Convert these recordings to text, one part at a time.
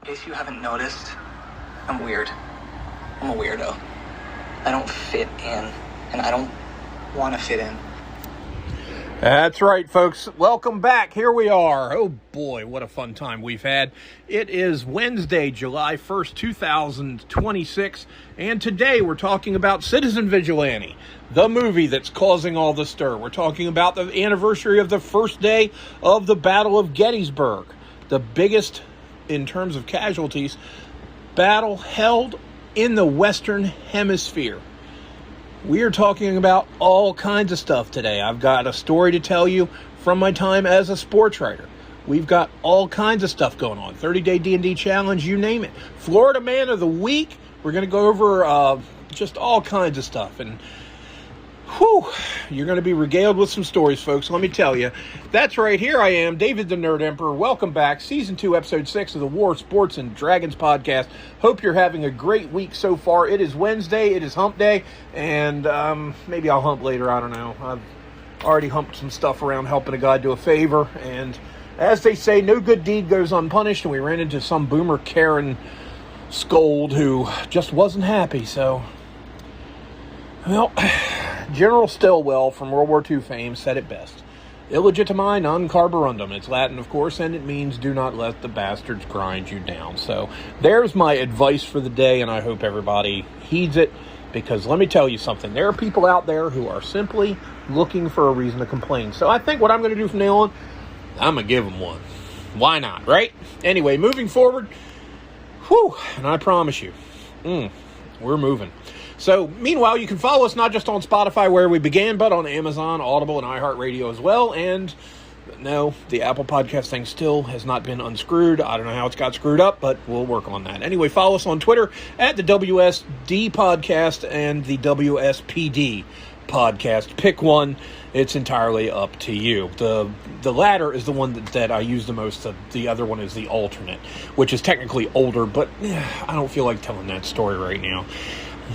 In case you haven't noticed, I'm weird. I'm a weirdo. I don't fit in, and I don't want to fit in. That's right, folks. Welcome back. Here we are. Oh boy, what a fun time we've had. It is Wednesday, July 1st, 2026, and today we're talking about Citizen Vigilante, the movie that's causing all the stir. We're talking about the anniversary of the first day of the Battle of Gettysburg, the biggest, in terms of casualties, battle held in the Western Hemisphere. We are talking about all kinds of stuff today. I've got a story to tell you from my time as a sports writer. We've got all kinds of stuff going on. 30-day D&D challenge, you name it. Florida Man of the Week. We're going to go over just all kinds of stuff. And whew, you're going to be regaled with some stories, folks. Let me tell you. That's right. Here I am, David the Nerd Emperor. Welcome back. Season 2, Episode 6 of the War, Sports, and Dragons podcast. Hope you're having a great week so far. It is Wednesday. It is hump day. And maybe I'll hump later. I don't know. I've already humped some stuff around helping a guy do a favor. And as they say, no good deed goes unpunished. And we ran into some boomer Karen scold who just wasn't happy. So, well, General Stilwell from World War II fame said it best. Illegitimi non carborundum. It's Latin, of course, and it means do not let the bastards grind you down. So there's my advice for the day, and I hope everybody heeds it, because let me tell you something. There are people out there who are simply looking for a reason to complain. So I think what I'm going to do from now on, I'm going to give them one. Why not, right? Anyway, moving forward, and I promise you, we're moving. So, meanwhile, you can follow us not just on Spotify, where we began, but on Amazon, Audible, and iHeartRadio as well. And, no, the Apple Podcast thing still has not been unscrewed. I don't know how it's got screwed up, but we'll work on that. Anyway, follow us on Twitter at the WSD Podcast and the WSPD Podcast. Pick one. It's entirely up to you. The latter is the one that I use the most. The other one is the alternate, which is technically older, but I don't feel like telling that story right now.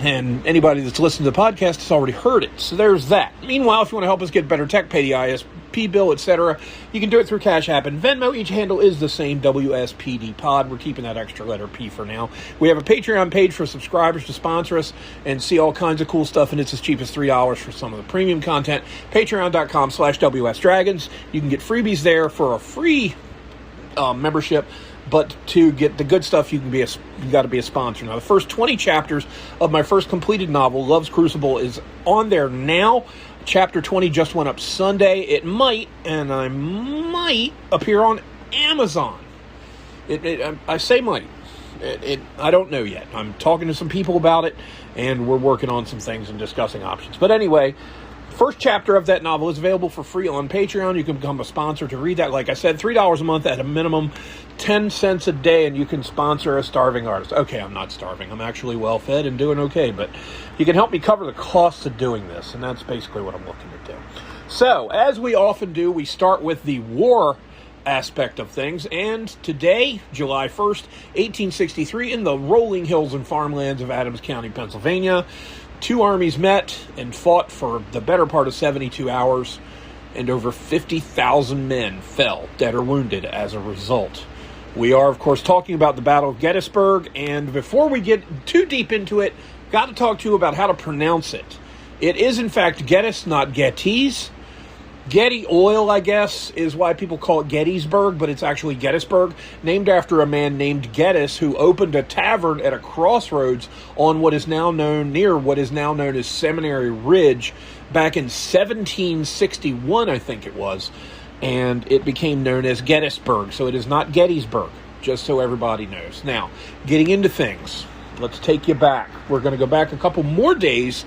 And anybody that's listened to the podcast has already heard it. So there's that. Meanwhile, if you want to help us get better tech, pay the ISP bill, etc., you can do it through Cash App and Venmo. Each handle is the same, WSPD Pod. We're keeping that extra letter P for now. We have a Patreon page for subscribers to sponsor us and see all kinds of cool stuff, and it's as cheap as $3 for some of the premium content. Patreon.com/WSDragons. You can get freebies there for a free membership. But to get the good stuff, you got to be a sponsor. Now, the first 20 chapters of my first completed novel, Love's Crucible, is on there now. Chapter 20 just went up Sunday. It might, and I might, appear on Amazon. I say might. I don't know yet. I'm talking to some people about it, and we're working on some things and discussing options. But anyway, first chapter of that novel is available for free on Patreon. You can become a sponsor to read that. Like I said, $3 a month at a minimum, 10 cents a day, and you can sponsor a starving artist. Okay, I'm not starving. I'm actually well-fed and doing okay, but you can help me cover the costs of doing this, and that's basically what I'm looking to do. So, as we often do, we start with the war aspect of things, and today, July 1st, 1863, in the rolling hills and farmlands of Adams County, Pennsylvania, two armies met and fought for the better part of 72 hours, and over 50,000 men fell, dead or wounded, as a result. We are, of course, talking about the Battle of Gettysburg, and before we get too deep into it, got to talk to you about how to pronounce it. It is, in fact, Gettys, not Gettys. Getty Oil, I guess, is why people call it Gettysburg, but it's actually Gettysburg, named after a man named Gettys who opened a tavern at a crossroads on what is now known as Seminary Ridge back in 1761, I think it was, and it became known as Gettysburg, so it is not Gettysburg, just so everybody knows. Now, getting into things, let's take you back. We're going to go back a couple more days.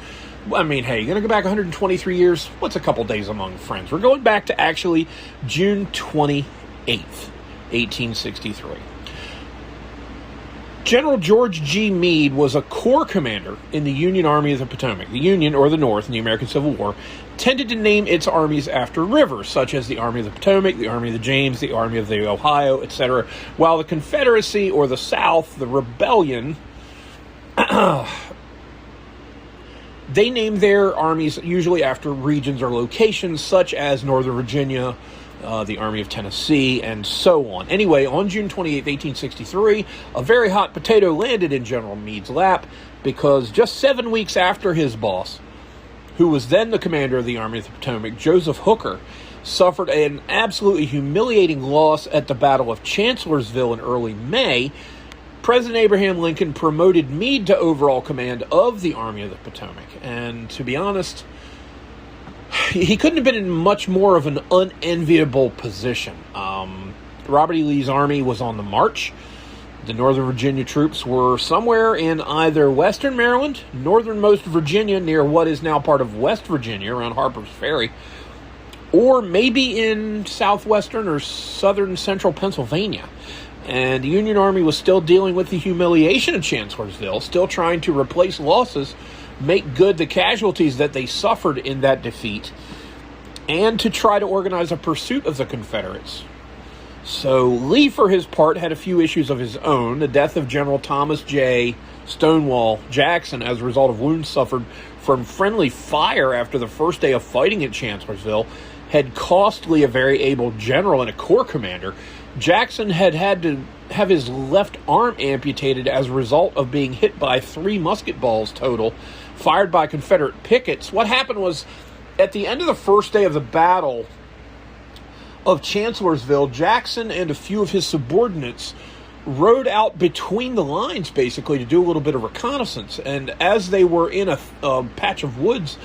I mean, hey, you're going to go back 123 years? What's a couple days among friends? We're going back to actually June 28th, 1863. General George G. Meade was a corps commander in the Union Army of the Potomac. The Union, or the North, in the American Civil War, tended to name its armies after rivers, such as the Army of the Potomac, the Army of the James, the Army of the Ohio, etc., while the Confederacy, or the South, the Rebellion, they named their armies usually after regions or locations, such as Northern Virginia, the Army of Tennessee, and so on. Anyway, on June 28, 1863, a very hot potato landed in General Meade's lap, because just 7 weeks after his boss, who was then the commander of the Army of the Potomac, Joseph Hooker, suffered an absolutely humiliating loss at the Battle of Chancellorsville in early May, President Abraham Lincoln promoted Meade to overall command of the Army of the Potomac. And to be honest, he couldn't have been in much more of an unenviable position. Robert E. Lee's army was on the march. The Northern Virginia troops were somewhere in either western Maryland, northernmost Virginia near what is now part of West Virginia around Harper's Ferry, or maybe in southwestern or southern central Pennsylvania. And the Union Army was still dealing with the humiliation of Chancellorsville, still trying to replace losses, make good the casualties that they suffered in that defeat, and to try to organize a pursuit of the Confederates. So Lee, for his part, had a few issues of his own. The death of General Thomas J. Stonewall Jackson as a result of wounds suffered from friendly fire after the first day of fighting at Chancellorsville had cost Lee a very able general and a corps commander. Jackson had to have his left arm amputated as a result of being hit by 3 musket balls total, fired by Confederate pickets. What happened was, at the end of the first day of the Battle of Chancellorsville, Jackson and a few of his subordinates rode out between the lines, basically, to do a little bit of reconnaissance. And as they were in a patch of woods,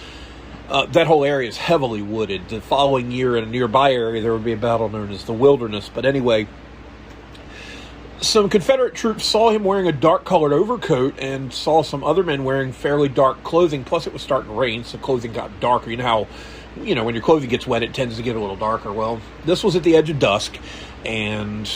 that whole area is heavily wooded. The following year, in a nearby area, there would be a battle known as the Wilderness. But anyway, some Confederate troops saw him wearing a dark-colored overcoat and saw some other men wearing fairly dark clothing. Plus, it was starting to rain, so clothing got darker. You know how, when your clothing gets wet, it tends to get a little darker. Well, this was at the edge of dusk, and,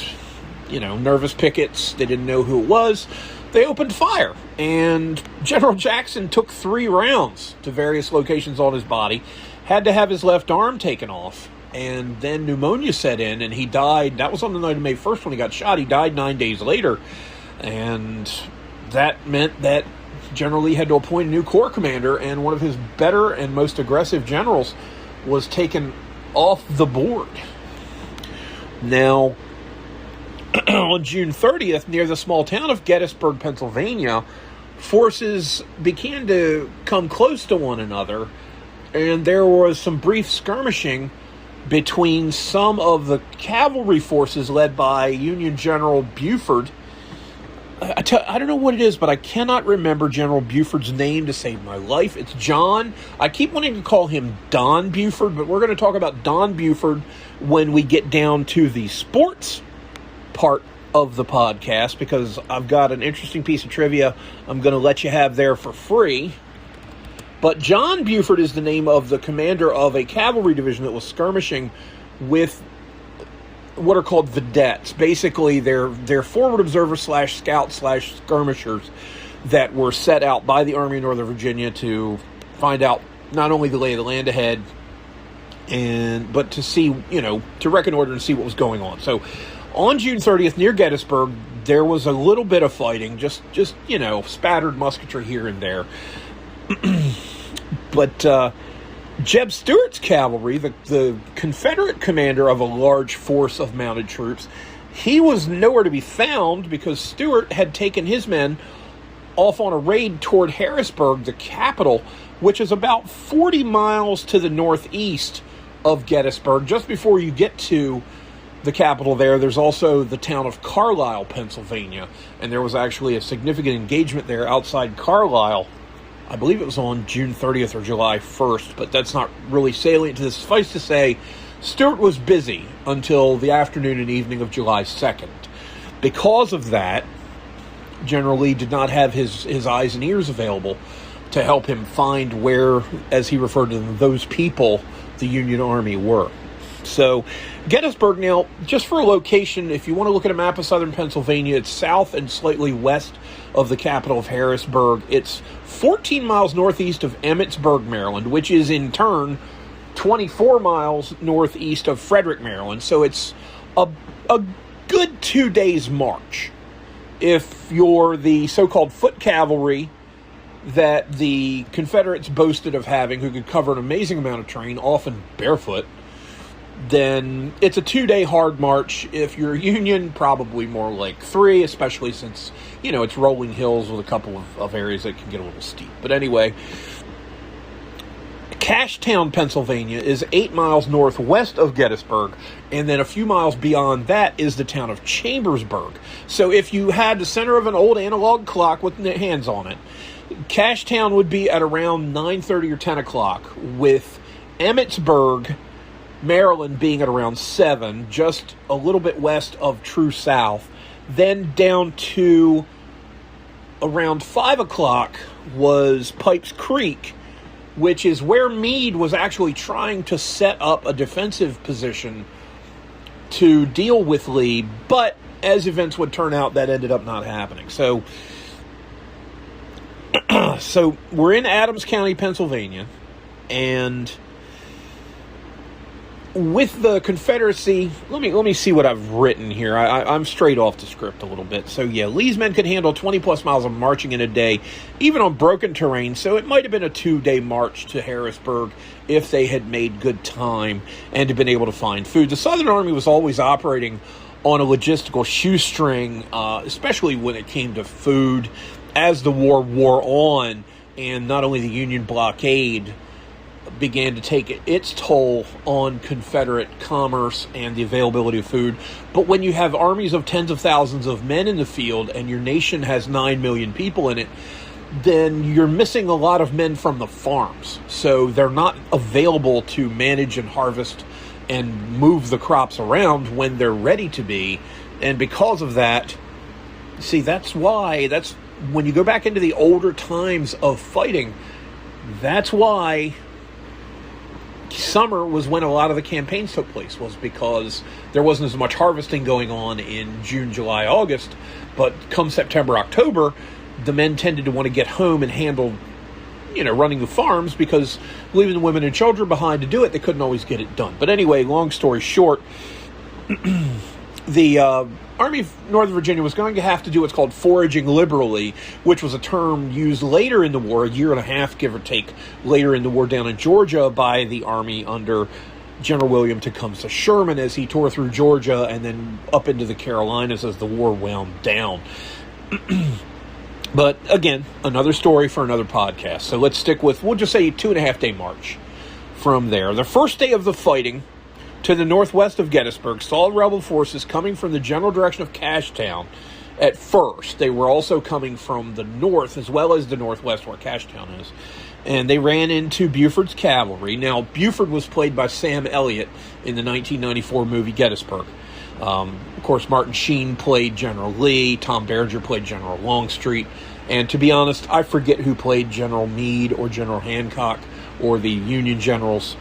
nervous pickets, they didn't know who it was. They opened fire, and General Jackson took 3 rounds to various locations on his body, had to have his left arm taken off, and then pneumonia set in, and he died. That was on the night of May 1st when he got shot. He died 9 days later, and that meant that General Lee had to appoint a new corps commander, and one of his better and most aggressive generals was taken off the board. Now, on June 30th, near the small town of Gettysburg, Pennsylvania, forces began to come close to one another, and there was some brief skirmishing between some of the cavalry forces led by Union General Buford. I don't know what it is, but I cannot remember General Buford's name to save my life. It's John. I keep wanting to call him Don Buford, but we're going to talk about Don Buford when we get down to the sports part of the podcast, because I've got an interesting piece of trivia I'm going to let you have there for free. But John Buford is the name of the commander of a cavalry division that was skirmishing with what are called vedettes. Basically, they're forward observers / scouts / skirmishers that were set out by the Army of Northern Virginia to find out not only the lay of the land ahead, but to see, to reconnoiter and see what was going on. So on June 30th, near Gettysburg, there was a little bit of fighting, just spattered musketry here and there. But Jeb Stuart's cavalry, the Confederate commander of a large force of mounted troops, he was nowhere to be found because Stuart had taken his men off on a raid toward Harrisburg, the capital, which is about 40 miles to the northeast of Gettysburg. Just before you get to the capital there's also the town of Carlisle, Pennsylvania, and there was actually a significant engagement there outside Carlisle. I believe it was on June 30th or July 1st, but that's not really salient to this. Suffice to say, Stuart was busy until the afternoon and evening of July 2nd. Because of that, General Lee did not have his eyes and ears available to help him find where, as he referred to them, those people, the Union Army, were. So Gettysburg, now, just for a location, if you want to look at a map of southern Pennsylvania, it's south and slightly west of the capital of Harrisburg. It's 14 miles northeast of Emmitsburg, Maryland, which is in turn 24 miles northeast of Frederick, Maryland. So it's a good 2 days march if you're the so-called foot cavalry that the Confederates boasted of having, who could cover an amazing amount of terrain, often barefoot. then it's a 2-day hard march. If you're Union, probably more like 3, especially since, it's rolling hills with a couple of areas that can get a little steep. But anyway, Cashtown, Pennsylvania is 8 miles northwest of Gettysburg, and then a few miles beyond that is the town of Chambersburg. So if you had the center of an old analog clock with hands on it, Cashtown would be at around 9:30 or 10 o'clock, with Emmitsburg, Maryland being at around 7, just a little bit west of True South. Then down to around 5 o'clock was Pipes Creek, which is where Meade was actually trying to set up a defensive position to deal with Lee, but as events would turn out, that ended up not happening. So we're in Adams County, Pennsylvania, and with the Confederacy, let me see what I've written here. I'm straight off the script a little bit. So yeah, Lee's men could handle 20-plus miles of marching in a day, even on broken terrain, so it might have been a 2-day march to Harrisburg if they had made good time and had been able to find food. The Southern Army was always operating on a logistical shoestring, especially when it came to food, as the war wore on, and not only the Union blockade began to take its toll on Confederate commerce and the availability of food. But when you have armies of tens of thousands of men in the field and your nation has 9 million people in it, then you're missing a lot of men from the farms. So they're not available to manage and harvest and move the crops around when they're ready to be. And because of that, that's when you go back into the older times of fighting, that's why summer was when a lot of the campaigns took place, was because there wasn't as much harvesting going on in June, July, August. But come September, October, the men tended to want to get home and handle, running the farms, because leaving the women and children behind to do it, they couldn't always get it done. But anyway, long story short, the Army of Northern Virginia was going to have to do what's called foraging liberally, which was a term used later in the war, a year and a half, give or take, later in the war down in Georgia by the Army under General William Tecumseh Sherman as he tore through Georgia and then up into the Carolinas as the war wound down. But again, another story for another podcast. So let's stick with, we'll just say, a 2.5-day march from there. The first day of the fighting to the northwest of Gettysburg saw rebel forces coming from the general direction of Cashtown. At first, they were also coming from the north as well as the northwest where Cashtown is. And they ran into Buford's cavalry. Now, Buford was played by Sam Elliott in the 1994 movie Gettysburg. Of course, Martin Sheen played General Lee. Tom Berenger played General Longstreet. And to be honest, I forget who played General Meade or General Hancock or the Union generals.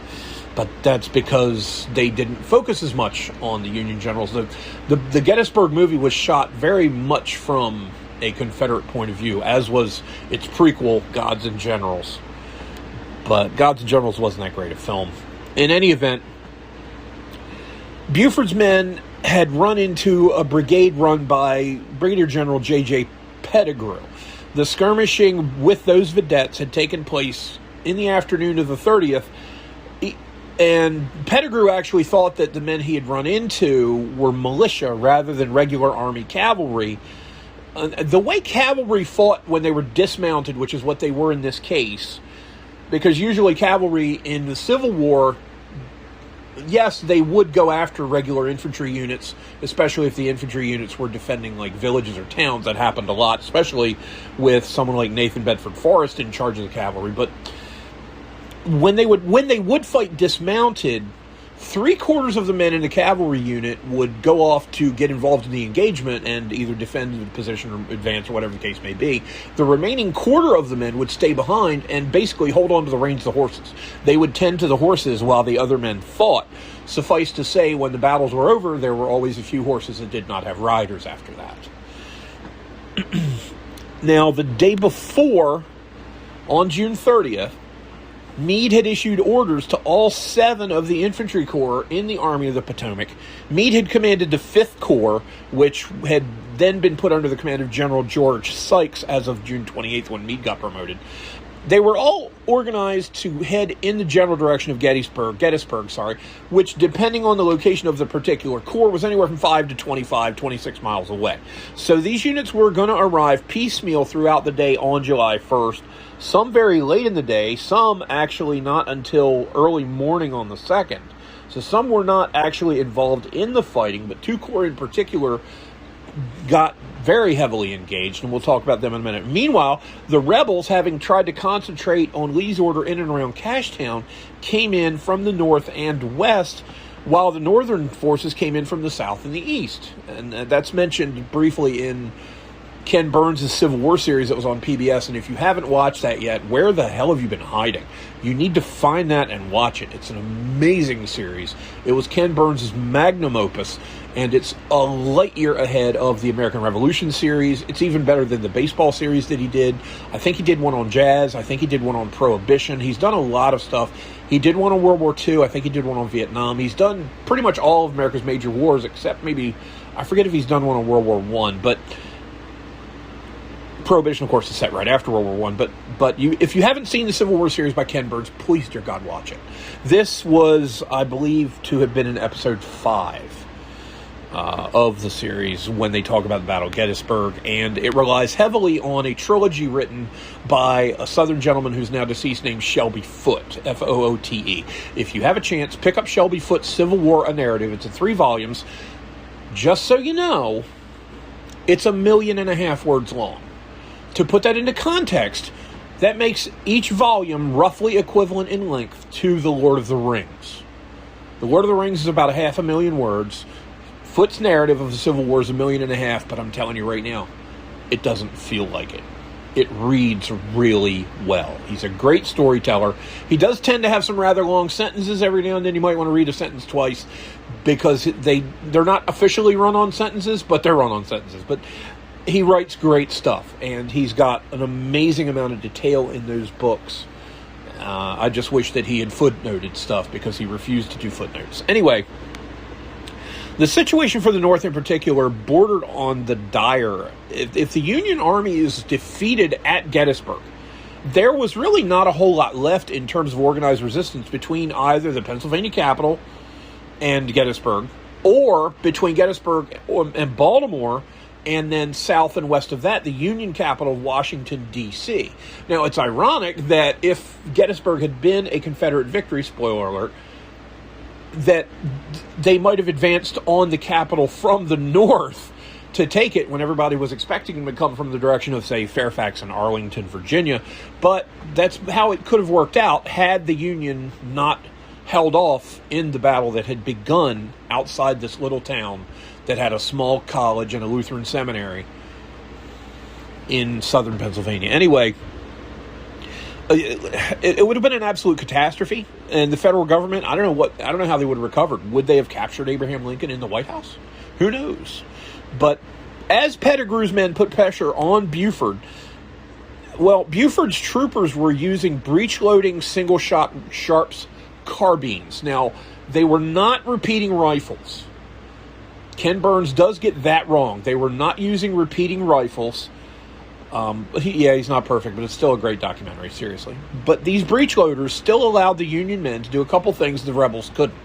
But that's because they didn't focus as much on the Union generals. The Gettysburg movie was shot very much from a Confederate point of view, as was its prequel, Gods and Generals. But Gods and Generals wasn't that great a film. In any event, Buford's men had run into a brigade run by Brigadier General J.J. Pettigrew. The skirmishing with those vedettes had taken place in the afternoon of the 30th, and Pettigrew actually thought that the men he had run into were militia rather than regular Army cavalry. The way cavalry fought when they were dismounted, which is what they were in this case, because usually cavalry in the Civil War, yes, they would go after regular infantry units, especially if the infantry units were defending like villages or towns. That happened a lot, especially with someone like Nathan Bedford Forrest in charge of the cavalry. But when they would fight dismounted, 3/4 of the men in the cavalry unit would go off to get involved in the engagement and either defend the position or advance or whatever the case may be. The remaining 1/4 of the men would stay behind and basically hold on to the reins of the horses. They would tend to the horses while the other men fought. Suffice to say, when the battles were over, there were always a few horses that did not have riders after that. Now, the day before, on June 30th, Meade had issued orders to all 7 of the infantry corps in the Army of the Potomac. Meade had commanded the 5th Corps, which had then been put under the command of General George Sykes as of June 28th when Meade got promoted. They were all organized to head in the general direction of Gettysburg, which, depending on the location of the particular corps, was anywhere from 5 to 25, 26 miles away. So these units were going to arrive piecemeal throughout the day on July 1st, some very late in the day, some actually not until early morning on the 2nd. So some were not actually involved in the fighting, but 2 corps in particular got very heavily engaged, and we'll talk about them in a minute. Meanwhile, the rebels, having tried to concentrate on Lee's order in and around Cashtown, came in from the north and west, while the northern forces came in from the south and the east. And that's mentioned briefly in Ken Burns' Civil War series that was on PBS, and if you haven't watched that yet, where the hell have you been hiding? You need to find that and watch it. It's an amazing series. It was Ken Burns' magnum opus, and it's a light year ahead of the American Revolution series. It's even better than the baseball series that he did. I think he did one on jazz. I think he did one on Prohibition. He's done a lot of stuff. He did one on World War II. I think he did one on Vietnam. He's done pretty much all of America's major wars, except maybe, I forget if he's done one on World War I, but Prohibition, of course, is set right after World War I, but if you haven't seen the Civil War series by Ken Burns, please, dear God, watch it. This was, I believe, to have been in episode 5 of the series when they talk about the Battle of Gettysburg, and it relies heavily on a trilogy written by a Southern gentleman who's now deceased named Shelby Foote, Foote. If you have a chance, pick up Shelby Foote's Civil War, a Narrative. It's in 3 volumes. Just so you know, it's 1.5 million words long. To put that into context, that makes each volume roughly equivalent in length to The Lord of the Rings. The Lord of the Rings is about 500,000 words. Foote's narrative of the Civil War is 1.5 million, but I'm telling you right now, it doesn't feel like it. It reads really well. He's a great storyteller. He does tend to have some rather long sentences every now and then. You might want to read a sentence twice because they're not officially run-on sentences, but they're run-on sentences. But he writes great stuff, and he's got an amazing amount of detail in those books. I just wish that he had footnoted stuff because he refused to do footnotes. Anyway, the situation for the North in particular bordered on the dire. If the Union Army is defeated at Gettysburg, there was really not a whole lot left in terms of organized resistance between either the Pennsylvania capital and Gettysburg, or between Gettysburg and Baltimore, and then south and west of that, the Union capital, Washington, D.C. Now, it's ironic that if Gettysburg had been a Confederate victory, spoiler alert, that they might have advanced on the capital from the north to take it when everybody was expecting them to come from the direction of, say, Fairfax and Arlington, Virginia. But that's how it could have worked out had the Union not held off in the battle that had begun outside this little town that had a small college and a Lutheran seminary in southern Pennsylvania. Anyway, it would have been an absolute catastrophe, and the federal government, I don't know how they would have recovered. Would they have captured Abraham Lincoln in the White House? Who knows? But as Pettigrew's men put pressure on Buford, well, Buford's troopers were using breech-loading single-shot Sharps carbines. Now, they were not repeating rifles. Ken Burns does get that wrong. They were not using repeating rifles. He's not perfect, but it's still a great documentary, seriously. But these breech loaders still allowed the Union men to do a couple things the rebels couldn't.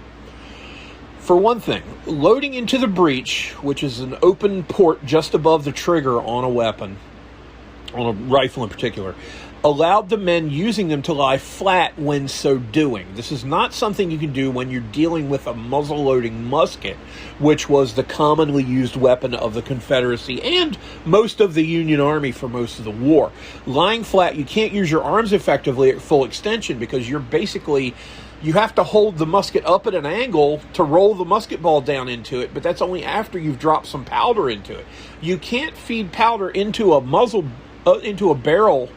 For one thing, loading into the breech, which is an open port just above the trigger on a weapon, on a rifle in particular, allowed the men using them to lie flat when so doing. This is not something you can do when you're dealing with a muzzle-loading musket, which was the commonly used weapon of the Confederacy and most of the Union Army for most of the war. Lying flat, you can't use your arms effectively at full extension because you have to hold the musket up at an angle to roll the musket ball down into it, but that's only after you've dropped some powder into it. You can't feed powder into a barrel,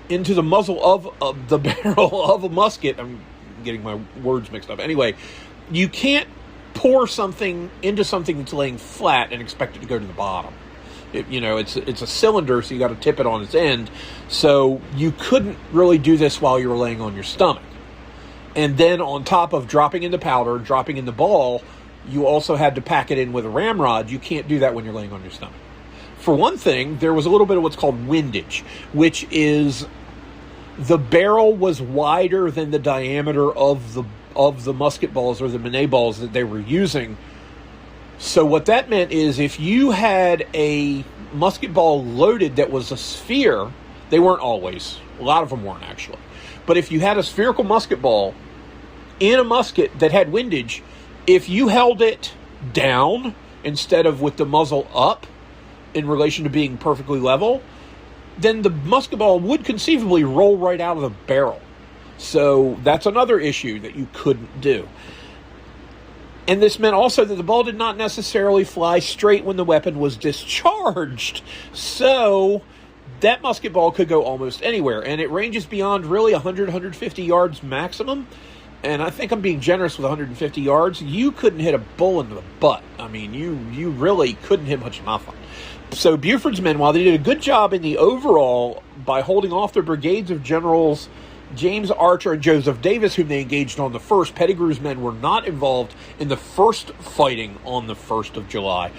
into the muzzle of the barrel of a musket. I'm getting my words mixed up. Anyway, you can't pour something into something that's laying flat and expect it to go to the bottom. It's a cylinder, so you got to tip it on its end. So you couldn't really do this while you were laying on your stomach. And then on top of dropping in the powder, dropping in the ball, you also had to pack it in with a ramrod. You can't do that when you're laying on your stomach. For one thing, there was a little bit of what's called windage, which is the barrel was wider than the diameter of the musket balls or the Minet balls that they were using. So what that meant is if you had a musket ball loaded that was a sphere, they weren't always, a lot of them weren't actually, but if you had a spherical musket ball in a musket that had windage, if you held it down instead of with the muzzle up in relation to being perfectly level, then the musket ball would conceivably roll right out of the barrel. So that's another issue that you couldn't do. And this meant also that the ball did not necessarily fly straight when the weapon was discharged. So that musket ball could go almost anywhere. And it ranges beyond really 100, 150 yards maximum. And I think I'm being generous with 150 yards. You couldn't hit a bull in the butt. I mean, you really couldn't hit much of nothing. So Buford's men, while they did a good job in the overall by holding off the brigades of Generals James Archer and Joseph Davis, whom they engaged on the 1st, Pettigrew's men were not involved in the first fighting on the 1st of July.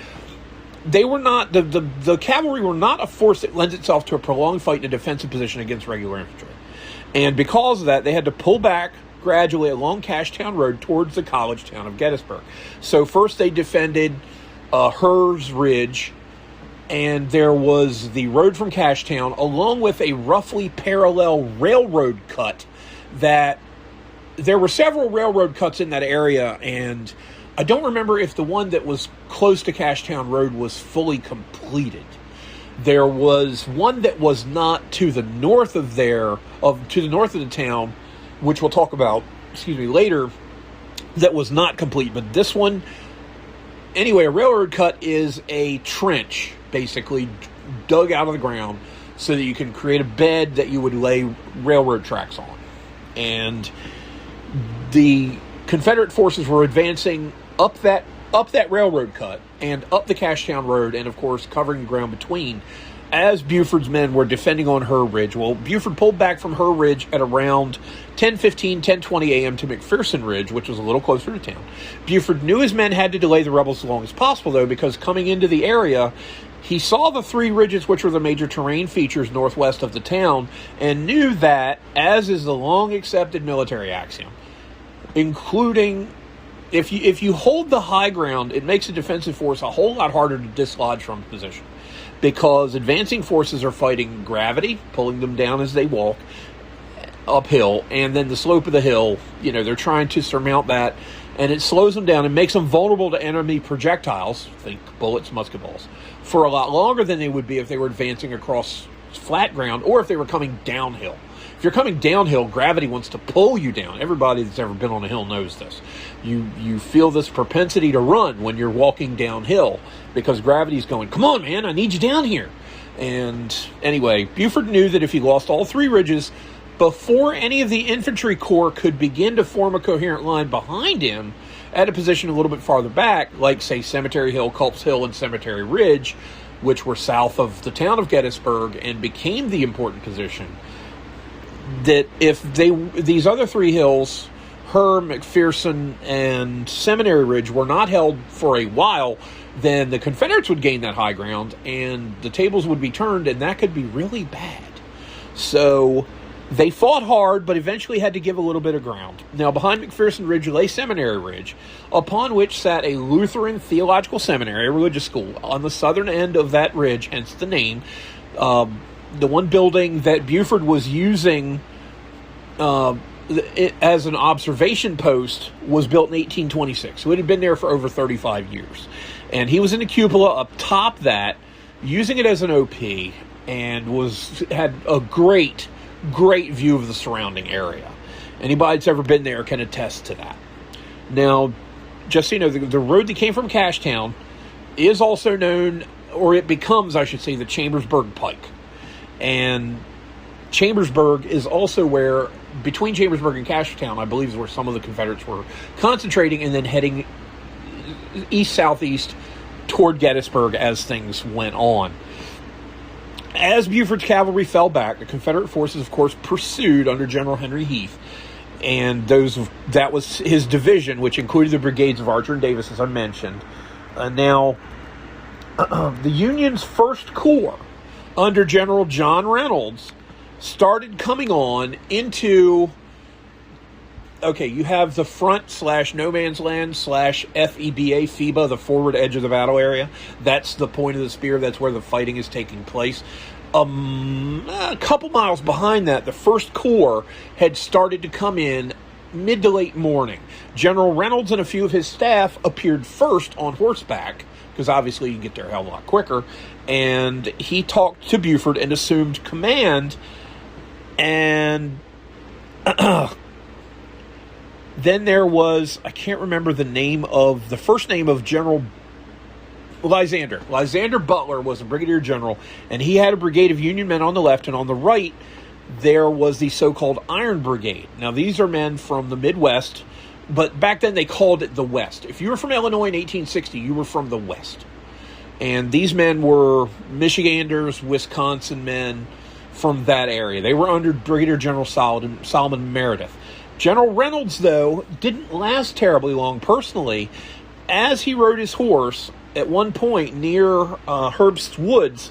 They were not, the cavalry were not a force that lends itself to a prolonged fight in a defensive position against regular infantry. And because of that, they had to pull back gradually along Cashtown Road towards the college town of Gettysburg. So first they defended Hers Ridge, and there was the road from Cashtown, along with a roughly parallel railroad cut. That there were several railroad cuts in that area, and I don't remember if the one that was close to Cashtown Road was fully completed. There was one that was not to the north of the town, which we'll talk about, later, that was not complete. But this one, anyway, a railroad cut is a trench, basically dug out of the ground so that you can create a bed that you would lay railroad tracks on. And the Confederate forces were advancing up that railroad cut and up the Cashtown Road, and of course covering the ground between, as Buford's men were defending on Her Ridge. Well, Buford pulled back from Her Ridge at around 10:15, 10:20 a.m. to McPherson Ridge, which was a little closer to town. Buford knew his men had to delay the rebels as long as possible, though, because coming into the area, he saw the 3 ridges, which were the major terrain features northwest of the town, and knew that, as is the long-accepted military axiom, including if you hold the high ground, it makes a defensive force a whole lot harder to dislodge from position, because advancing forces are fighting gravity, pulling them down as they walk uphill, and then the slope of the hill, they're trying to surmount that, and it slows them down and makes them vulnerable to enemy projectiles, think bullets, musket balls, for a lot longer than they would be if they were advancing across flat ground or if they were coming downhill. If you're coming downhill, gravity wants to pull you down. Everybody that's ever been on a hill knows this. You feel this propensity to run when you're walking downhill because gravity's going, come on, man, I need you down here. And anyway, Buford knew that if he lost all 3 ridges before any of the infantry corps could begin to form a coherent line behind him at a position a little bit farther back, like, say, Cemetery Hill, Culp's Hill, and Cemetery Ridge, which were south of the town of Gettysburg and became the important position, that if these other 3 hills, Her, McPherson, and Seminary Ridge, were not held for a while, then the Confederates would gain that high ground, and the tables would be turned, and that could be really bad. So they fought hard, but eventually had to give a little bit of ground. Now, behind McPherson Ridge lay Seminary Ridge, upon which sat a Lutheran theological seminary, a religious school, on the southern end of that ridge, hence the name. The one building that Buford was using as an observation post was built in 1826. So it had been there for over 35 years. And he was in the cupola up top that, using it as an OP, and had a great view of the surrounding area. Anybody that's ever been there can attest to that. Now, just so you know, the road that came from Cashtown is also known, or it becomes, I should say, the Chambersburg Pike. And Chambersburg is also where, between Chambersburg and Cashtown, I believe is where some of the Confederates were concentrating and then heading east-southeast toward Gettysburg as things went on. As Buford's cavalry fell back, the Confederate forces, of course, pursued under General Henry Heath, and that was his division, which included the brigades of Archer and Davis, as I mentioned. Now, the Union's First Corps, under General John Reynolds, started coming on into, okay, you have the front / no man's land / FEBA, the forward edge of the battle area. That's the point of the spear. That's where the fighting is taking place. A couple miles behind that, the 1st Corps had started to come in mid to late morning. General Reynolds and a few of his staff appeared first on horseback, because obviously you can get there a hell of a lot quicker, and he talked to Buford and assumed command, and then there was, I can't remember the first name of General Lysander. Lysander Butler was a brigadier general, and he had a brigade of Union men on the left, and on the right there was the so-called Iron Brigade. Now, these are men from the Midwest, but back then they called it the West. If you were from Illinois in 1860, you were from the West. And these men were Michiganders, Wisconsin men from that area. They were under Brigadier General Solomon Meredith. General Reynolds, though, didn't last terribly long personally. As he rode his horse, at one point near Herbst's Woods,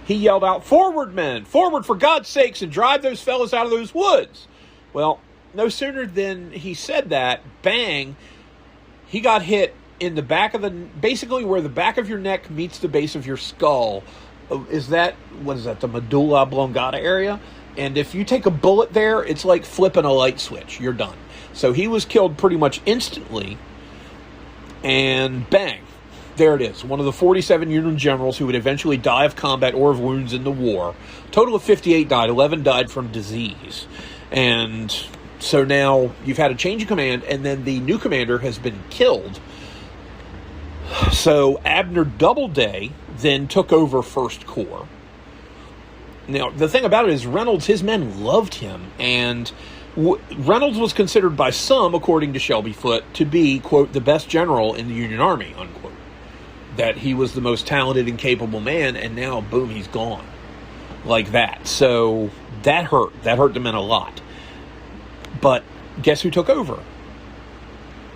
he yelled out, "Forward, men! Forward, for God's sakes, and drive those fellows out of those woods!" Well, no sooner than he said that, bang, he got hit in the back of basically where the back of your neck meets the base of your skull. The medulla oblongata area? And if you take a bullet there, it's like flipping a light switch. You're done. So he was killed pretty much instantly, and bang, there it is. One of the 47 Union generals who would eventually die of combat or of wounds in the war. Total of 58 died. 11 died from disease. And so now you've had a change of command, and then the new commander has been killed. So Abner Doubleday then took over 1st Corps. Now, the thing about it is Reynolds, his men loved him, and Reynolds was considered by some, according to Shelby Foote, to be, quote, the best general in the Union Army, unquote. That he was the most talented and capable man, and now, boom, he's gone. Like that. So that hurt. That hurt the men a lot. But guess who took over?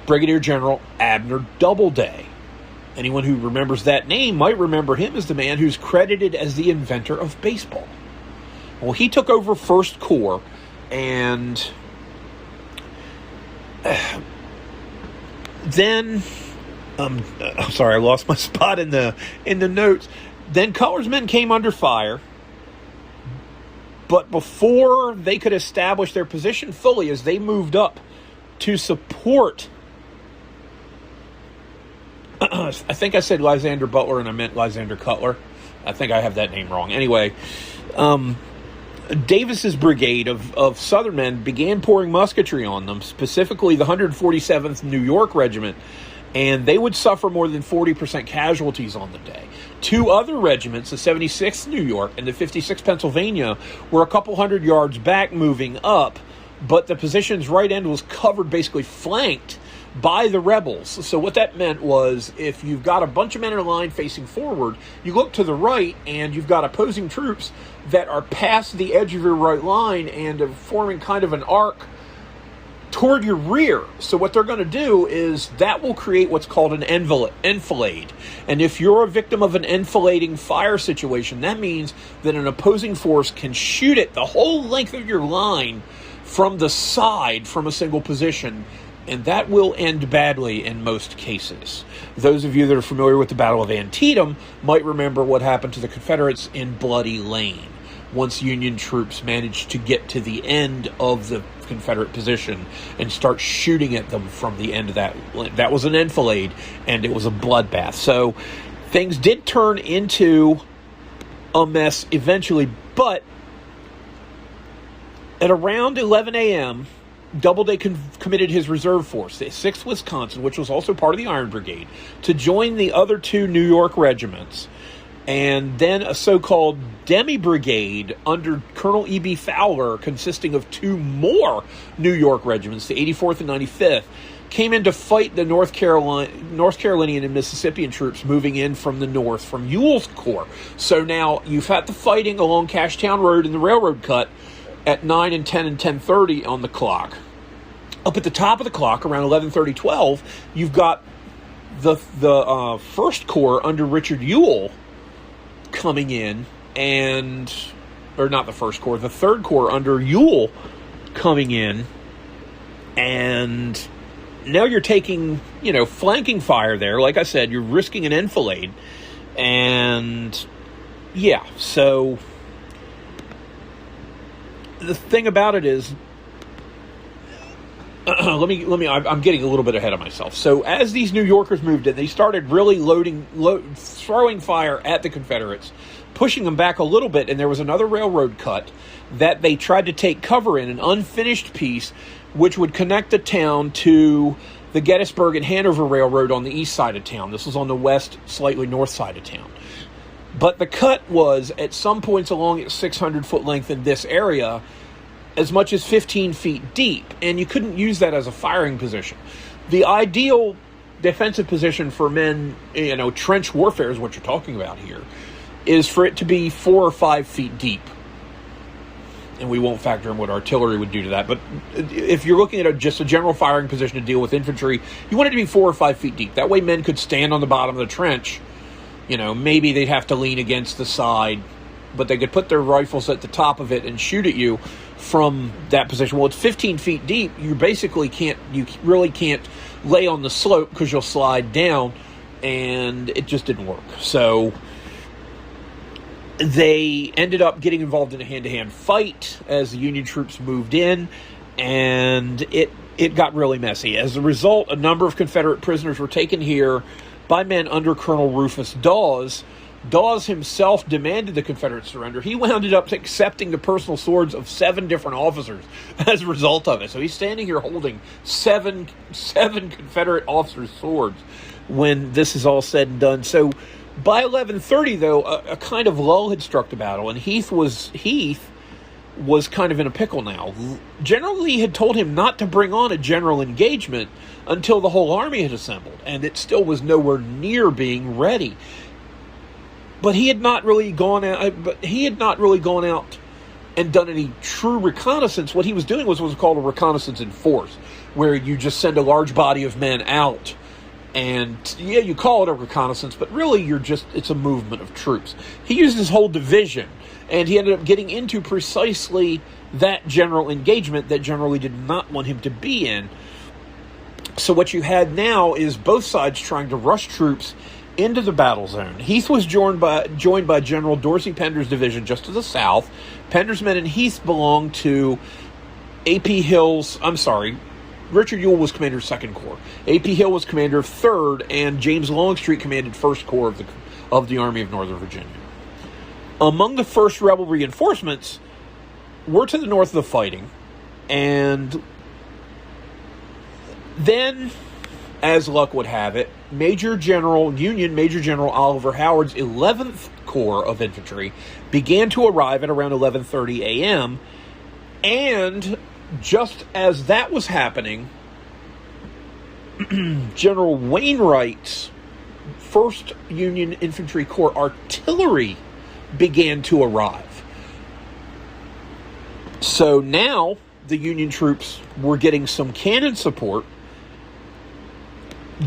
Brigadier General Abner Doubleday. Anyone who remembers that name might remember him as the man who's credited as the inventor of baseball. Well, he took over 1st Corps, and then I'm sorry, I lost my spot in the notes. Then colorsmen came under fire, but before they could establish their position fully, as they moved up to support, I think I said Lysander Butler and I meant Lysander Cutler. I think I have that name wrong. Anyway, Davis's brigade of Southern men began pouring musketry on them, specifically the 147th New York Regiment, and they would suffer more than 40% casualties on the day. 2 other regiments, the 76th New York and the 56th Pennsylvania, were a couple hundred yards back moving up, but the position's right end was covered, basically flanked, by the rebels. So what that meant was, if you've got a bunch of men in a line facing forward, you look to the right and you've got opposing troops that are past the edge of your right line and are forming kind of an arc toward your rear. So what they're going to do is that will create what's called an enfilade. And if you're a victim of an enfilading fire situation, that means that an opposing force can shoot it the whole length of your line from the side from a single position, and that will end badly in most cases. Those of you that are familiar with the Battle of Antietam might remember what happened to the Confederates in Bloody Lane once Union troops managed to get to the end of the Confederate position and start shooting at them from the end of that. That was an enfilade, and it was a bloodbath. So things did turn into a mess eventually, but at around 11 a.m., Doubleday committed his reserve force, the 6th Wisconsin, which was also part of the Iron Brigade, to join the other 2 New York regiments, and then a so-called demi-brigade under Colonel E.B. Fowler, consisting of 2 more New York regiments, the 84th and 95th, came in to fight the North Carolinian and Mississippian troops moving in from the north from Ewell's Corps. So now you've had the fighting along Cashtown Road and the railroad cut at 9 and 10 and 10:30 on the clock. Up at the top of the clock, around 11:30, 12, you've got the 1st Corps under Richard Ewell coming in, and or not the 1st Corps, the 3rd Corps under Ewell coming in, and now you're taking, flanking fire there. Like I said, you're risking an enfilade, and yeah, so the thing about it is, I'm getting a little bit ahead of myself. So as these New Yorkers moved in, they started really throwing fire at the Confederates, pushing them back a little bit, and there was another railroad cut that they tried to take cover in, an unfinished piece, which would connect the town to the Gettysburg and Hanover Railroad on the east side of town. This was on the west, slightly north side of town. But the cut was, at some points along its 600-foot length in this area, as much as 15 feet deep, and you couldn't use that as a firing position. The ideal defensive position for men, trench warfare is what you're talking about here, is for it to be 4 or 5 feet deep. And we won't factor in what artillery would do to that. But if you're looking at just a general firing position to deal with infantry, you want it to be 4 or 5 feet deep. That way men could stand on the bottom of the trench. Maybe they'd have to lean against the side, but they could put their rifles at the top of it and shoot at you from that position. Well, it's 15 feet deep. You really can't lay on the slope because you'll slide down, and it just didn't work. So they ended up getting involved in a hand-to-hand fight as the Union troops moved in, and it got really messy. As a result, a number of Confederate prisoners were taken here by men under Colonel Rufus Dawes. Dawes himself demanded the Confederate surrender. He wound up accepting the personal swords of 7 different officers as a result of it. So he's standing here holding seven Confederate officers' swords when this is all said and done. So by 11:30, though, a kind of lull had struck the battle, and Heath was kind of in a pickle now. General Lee had told him not to bring on a general engagement until the whole army had assembled, and it still was nowhere near being ready. But he had not really gone out. And done any true reconnaissance. What he was doing was called a reconnaissance in force, where you just send a large body of men out, and you call it a reconnaissance, but really it's a movement of troops. He used his whole division, and he ended up getting into precisely that general engagement that General Lee did not want him to be in. So what you had now is both sides trying to rush troops into the battle zone. Heath was joined by General Dorsey Pender's division just to the south. Pender's men and Heath belonged to Richard Ewell was commander of 2nd Corps. A.P. Hill was commander of 3rd, and James Longstreet commanded 1st Corps of the Army of Northern Virginia. Among the first rebel reinforcements were to the north of the fighting, and then, as luck would have it, Major General Oliver Howard's 11th Corps of Infantry began to arrive at around 11:30 a.m., and just as that was happening, General Wainwright's 1st Union Infantry Corps artillery began to arrive. So now the Union troops were getting some cannon support.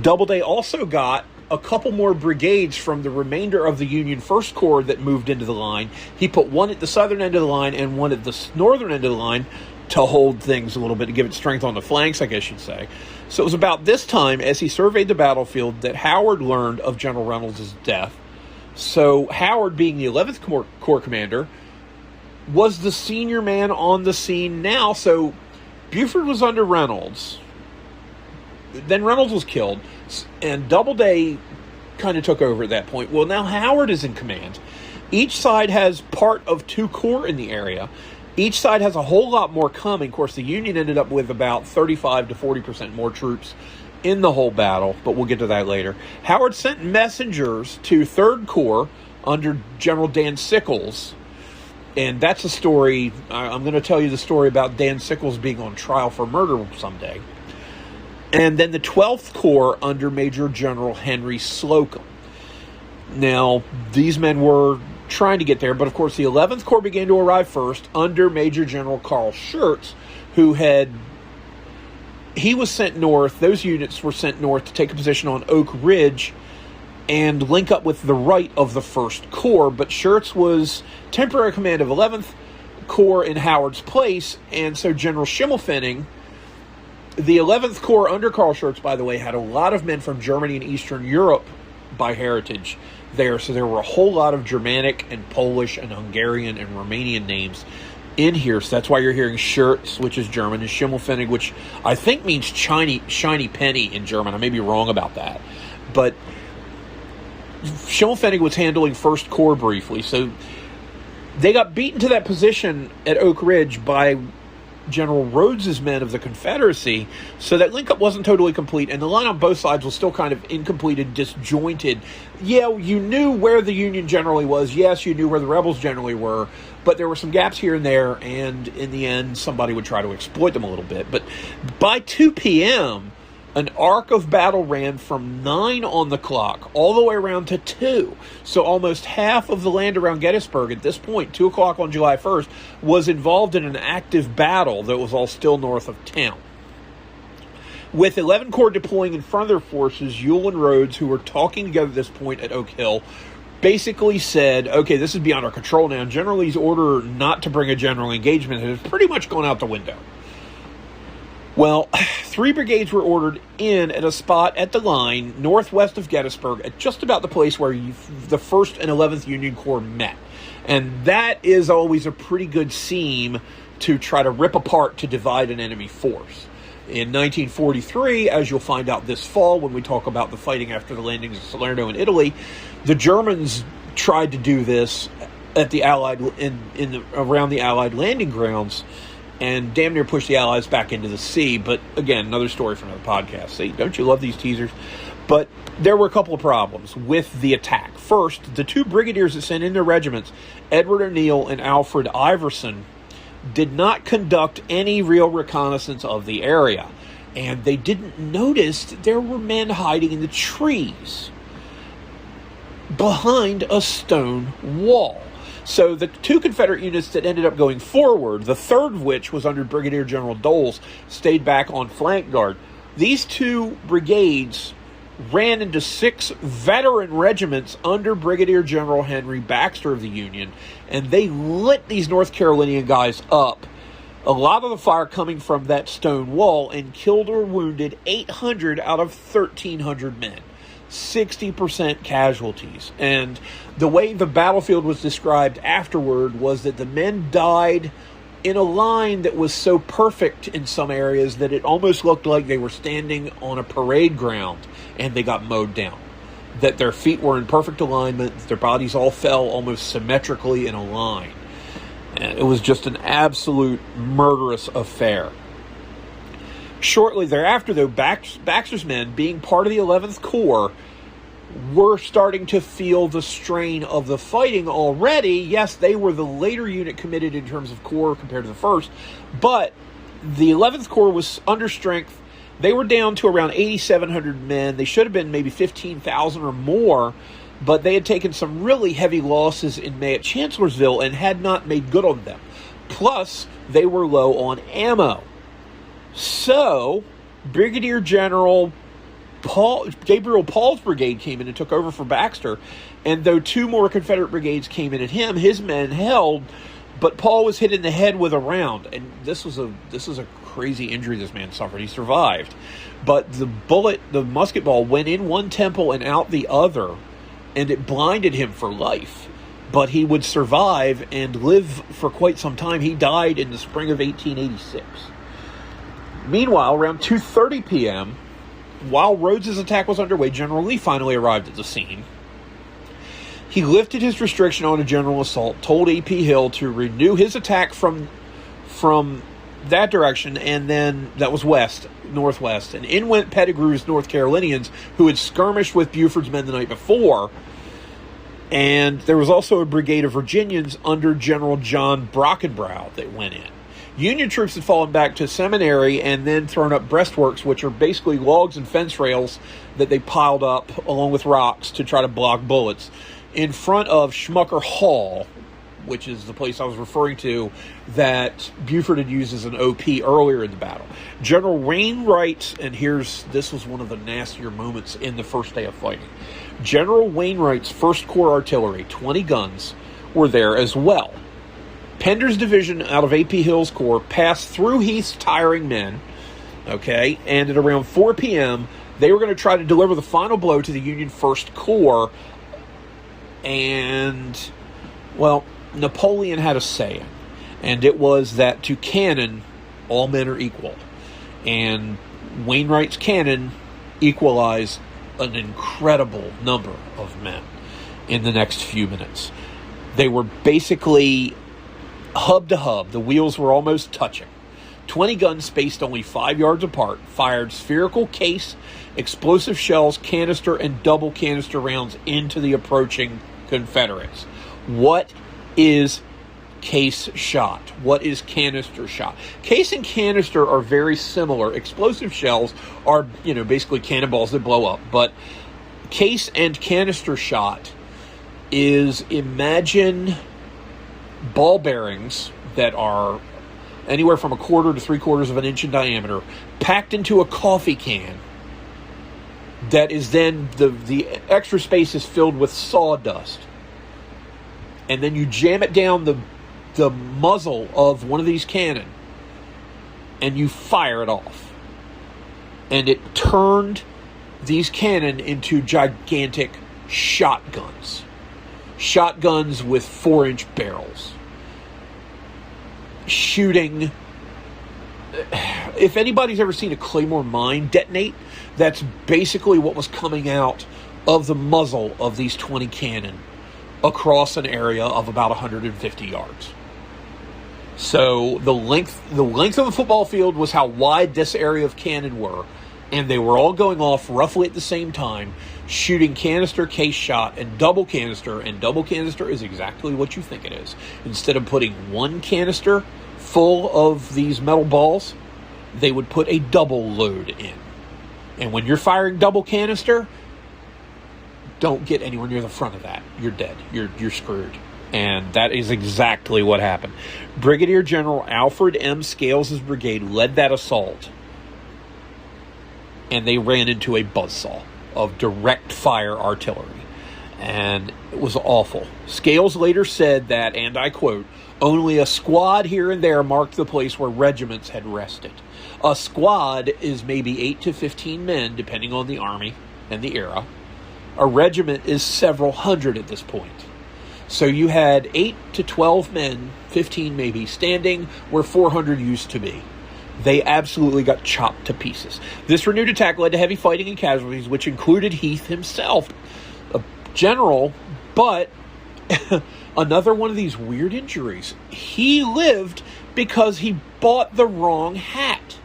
Doubleday also got a couple more brigades from the remainder of the Union 1st Corps that moved into the line. He put one at the southern end of the line and one at the northern end of the line to hold things a little bit, to give it strength on the flanks, I guess you'd say. So it was about this time, as he surveyed the battlefield, that Howard learned of General Reynolds' death. So Howard, being the 11th Corps commander, was the senior man on the scene now. So Buford was under Reynolds. Then Reynolds was killed, and Doubleday kind of took over at that point. Well, now Howard is in command. Each side has part of 2 corps in the area. Each side has a whole lot more coming. Of course, the Union ended up with about 35 to 40% more troops in the whole battle, but we'll get to that later. Howard sent messengers to 3rd Corps under General Dan Sickles, and that's a story. I'm going to tell you the story about Dan Sickles being on trial for murder someday. And then the 12th Corps under Major General Henry Slocum. Now, these men were trying to get there, but of course the 11th Corps began to arrive first under Major General Carl Schurz, he was sent north. Those units were sent north to take a position on Oak Ridge and link up with the right of the 1st Corps, but Schurz was temporary command of 11th, Corps in Howard's place, and so General Schimmelpfennig, the 11th Corps under Karl Schurz, by the way, had a lot of men from Germany and Eastern Europe by heritage there, so there were a whole lot of Germanic and Polish and Hungarian and Romanian names in here, so that's why you're hearing Schurz, which is German, and Schimmelpfennig, which I think means shiny penny in German. I may be wrong about that, but Schimmelpfennig was handling 1st Corps briefly, so they got beaten to that position at Oak Ridge by General Rhodes's men of the Confederacy, so that link-up wasn't totally complete, and the line on both sides was still kind of incomplete and disjointed. Yeah, you knew where the Union generally was. Yes, you knew where the rebels generally were, but there were some gaps here and there, and in the end, somebody would try to exploit them a little bit. But by 2 p.m., an arc of battle ran from 9 on the clock all the way around to 2. So almost half of the land around Gettysburg at this point, 2 o'clock on July 1st, was involved in an active battle that was all still north of town. With 11 Corps deploying in front of their forces, Ewell and Rhodes, who were talking together at this point at Oak Hill, basically said, okay, this is beyond our control now. General Lee's order not to bring a general engagement has pretty much gone out the window. Well, 3 brigades were ordered in at a spot at the line northwest of Gettysburg at just about the place where the 1st and 11th Union Corps met. And that is always a pretty good seam to try to rip apart to divide an enemy force. In 1943, as you'll find out this fall when we talk about the fighting after the landings of Salerno in Italy, the Germans tried to do this at the Allied around the Allied landing grounds, and damn near pushed the Allies back into the sea. But again, another story for another podcast. See, don't you love these teasers? But there were a couple of problems with the attack. First, the 2 brigadiers that sent in their regiments, Edward O'Neill and Alfred Iverson, did not conduct any real reconnaissance of the area. And they didn't notice that there were men hiding in the trees behind a stone wall. So the 2 Confederate units that ended up going forward, the 3rd of which was under Brigadier General Doles, stayed back on flank guard. These 2 brigades ran into 6 veteran regiments under Brigadier General Henry Baxter of the Union, and they lit these North Carolinian guys up. A lot of the fire coming from that stone wall, and killed or wounded 800 out of 1,300 men. 60% casualties. And the way the battlefield was described afterward was that the men died in a line that was so perfect in some areas that it almost looked like they were standing on a parade ground and they got mowed down. That their feet were in perfect alignment, their bodies all fell almost symmetrically in a line. And it was just an absolute murderous affair. Shortly thereafter, though, Baxter's men, being part of the 11th Corps, were starting to feel the strain of the fighting already. Yes, they were the later unit committed in terms of Corps compared to the 1st, but the 11th Corps was under strength. They were down to around 8,700 men. They should have been maybe 15,000 or more, but they had taken some really heavy losses in May at Chancellorsville and had not made good on them. Plus, they were low on ammo. So, Brigadier General Gabriel Paul's brigade came in and took over for Baxter, and though 2 more Confederate brigades came in at him, his men held, but Paul was hit in the head with a round, and this was a crazy injury this man suffered. He survived, but the musket ball went in one temple and out the other, and it blinded him for life. But he would survive and live for quite some time. He died in the spring of 1886. Meanwhile, around 2:30 p.m., while Rhodes's attack was underway, General Lee finally arrived at the scene. He lifted his restriction on a general assault, told E.P. Hill to renew his attack from that direction, and then that was northwest. And in went Pettigrew's North Carolinians, who had skirmished with Buford's men the night before. And there was also a brigade of Virginians under General John Brockenbrough that went in. Union troops had fallen back to Seminary and then thrown up breastworks, which are basically logs and fence rails that they piled up along with rocks to try to block bullets in front of Schmucker Hall, which is the place I was referring to that Buford had used as an OP earlier in the battle. General Wainwright, and this was one of the nastier moments in the first day of fighting. General Wainwright's 1st Corps artillery, 20 guns, were there as well. Pender's division out of A.P. Hill's corps passed through Heath's tiring men, okay, and at around 4 p.m., they were going to try to deliver the final blow to the Union First Corps, and, well, Napoleon had a saying, and it was that to cannon, all men are equal. And Wainwright's cannon equalized an incredible number of men in the next few minutes. They were basically hub to hub. The wheels were almost touching. 20 guns spaced only 5 yards apart fired spherical case, explosive shells, canister, and double canister rounds into the approaching Confederates. What is case shot? What is canister shot? Case and canister are very similar. Explosive shells are, basically cannonballs that blow up. But case and canister shot is, imagine ball bearings that are anywhere from 1/4 to 3/4 of an inch in diameter, packed into a coffee can. That is then, the extra space is filled with sawdust. And then you jam it down the muzzle of one of these cannon, and you fire it off. And it turned these cannon into gigantic shotguns. Shotguns with 4-inch barrels. Shooting. If anybody's ever seen a Claymore mine detonate, that's basically what was coming out of the muzzle of these 20 cannon across an area of about 150 yards. So the length of the football field was how wide this area of cannon were, and they were all going off roughly at the same time, shooting canister, case shot, and double canister. And double canister is exactly what you think it is. Instead of putting one canister full of these metal balls, they would put a double load in. And when you're firing double canister, don't get anywhere near the front of that. You're dead. You're screwed. And that is exactly what happened. Brigadier General Alfred M. Scales' brigade led that assault. And they ran into a buzzsaw of direct fire artillery. And it was awful. Scales later said that, and I quote, "Only a squad here and there marked the place where regiments had rested." A squad is maybe 8 to 15 men, depending on the army and the era. A regiment is several hundred at this point. So you had 8 to 12 men, 15 maybe, standing where 400 used to be. They absolutely got chopped to pieces. This renewed attack led to heavy fighting and casualties, which included Heath himself, a general, but another one of these weird injuries. He lived because he bought the wrong hat.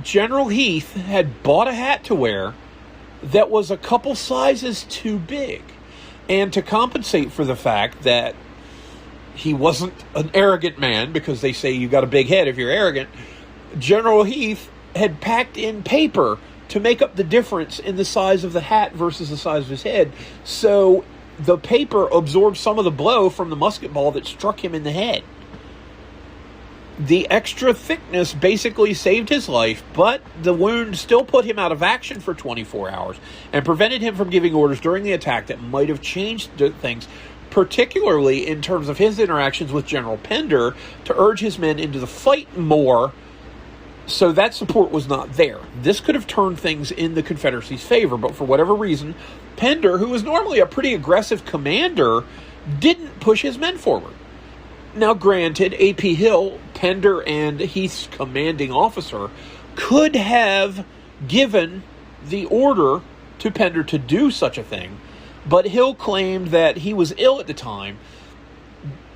General Heath had bought a hat to wear that was a couple sizes too big. And to compensate for the fact that he wasn't an arrogant man, because they say you got a big head if you're arrogant, General Heath had packed in paper to make up the difference in the size of the hat versus the size of his head. So the paper absorbed some of the blow from the musket ball that struck him in the head. The extra thickness basically saved his life, but the wound still put him out of action for 24 hours and prevented him from giving orders during the attack that might have changed things, particularly in terms of his interactions with General Pender to urge his men into the fight more. So that support was not there. This could have turned things in the Confederacy's favor, but for whatever reason, Pender, who was normally a pretty aggressive commander, didn't push his men forward. Now, granted, A.P. Hill, Pender, and Heath's commanding officer could have given the order to Pender to do such a thing, but Hill claimed that he was ill at the time.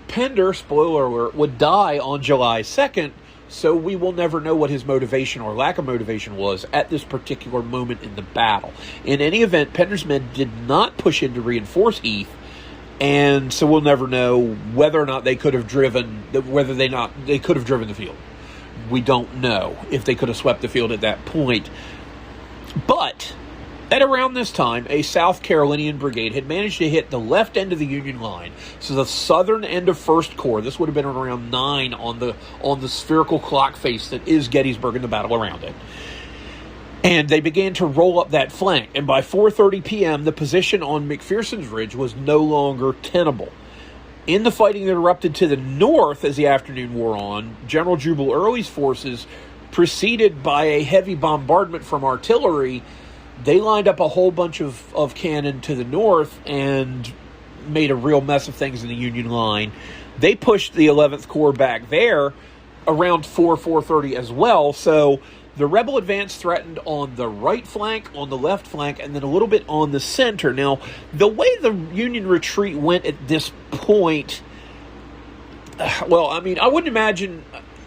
Pender, spoiler alert, would die on July 2nd, so we will never know what his motivation or lack of motivation was at this particular moment in the battle. In any event, Pender's men did not push in to reinforce Heath, and so we'll never know whether or not they could have driven, they could have driven the field. We don't know if they could have swept the field at that point. But at around this time, a South Carolinian brigade had managed to hit the left end of the Union line. So the southern end of 1st Corps, this would have been around 9 on the spherical clock face that is Gettysburg and the battle around it. And they began to roll up that flank. And by 4:30 p.m., the position on McPherson's Ridge was no longer tenable. In the fighting that erupted to the north as the afternoon wore on, General Jubal Early's forces, preceded by a heavy bombardment from artillery, they lined up a whole bunch of cannon to the north and made a real mess of things in the Union line. They pushed the 11th Corps back there around 4:30 as well, so the rebel advance threatened on the right flank, on the left flank, and then a little bit on the center. Now, the way the Union retreat went at this point, well, I mean, I wouldn't imagine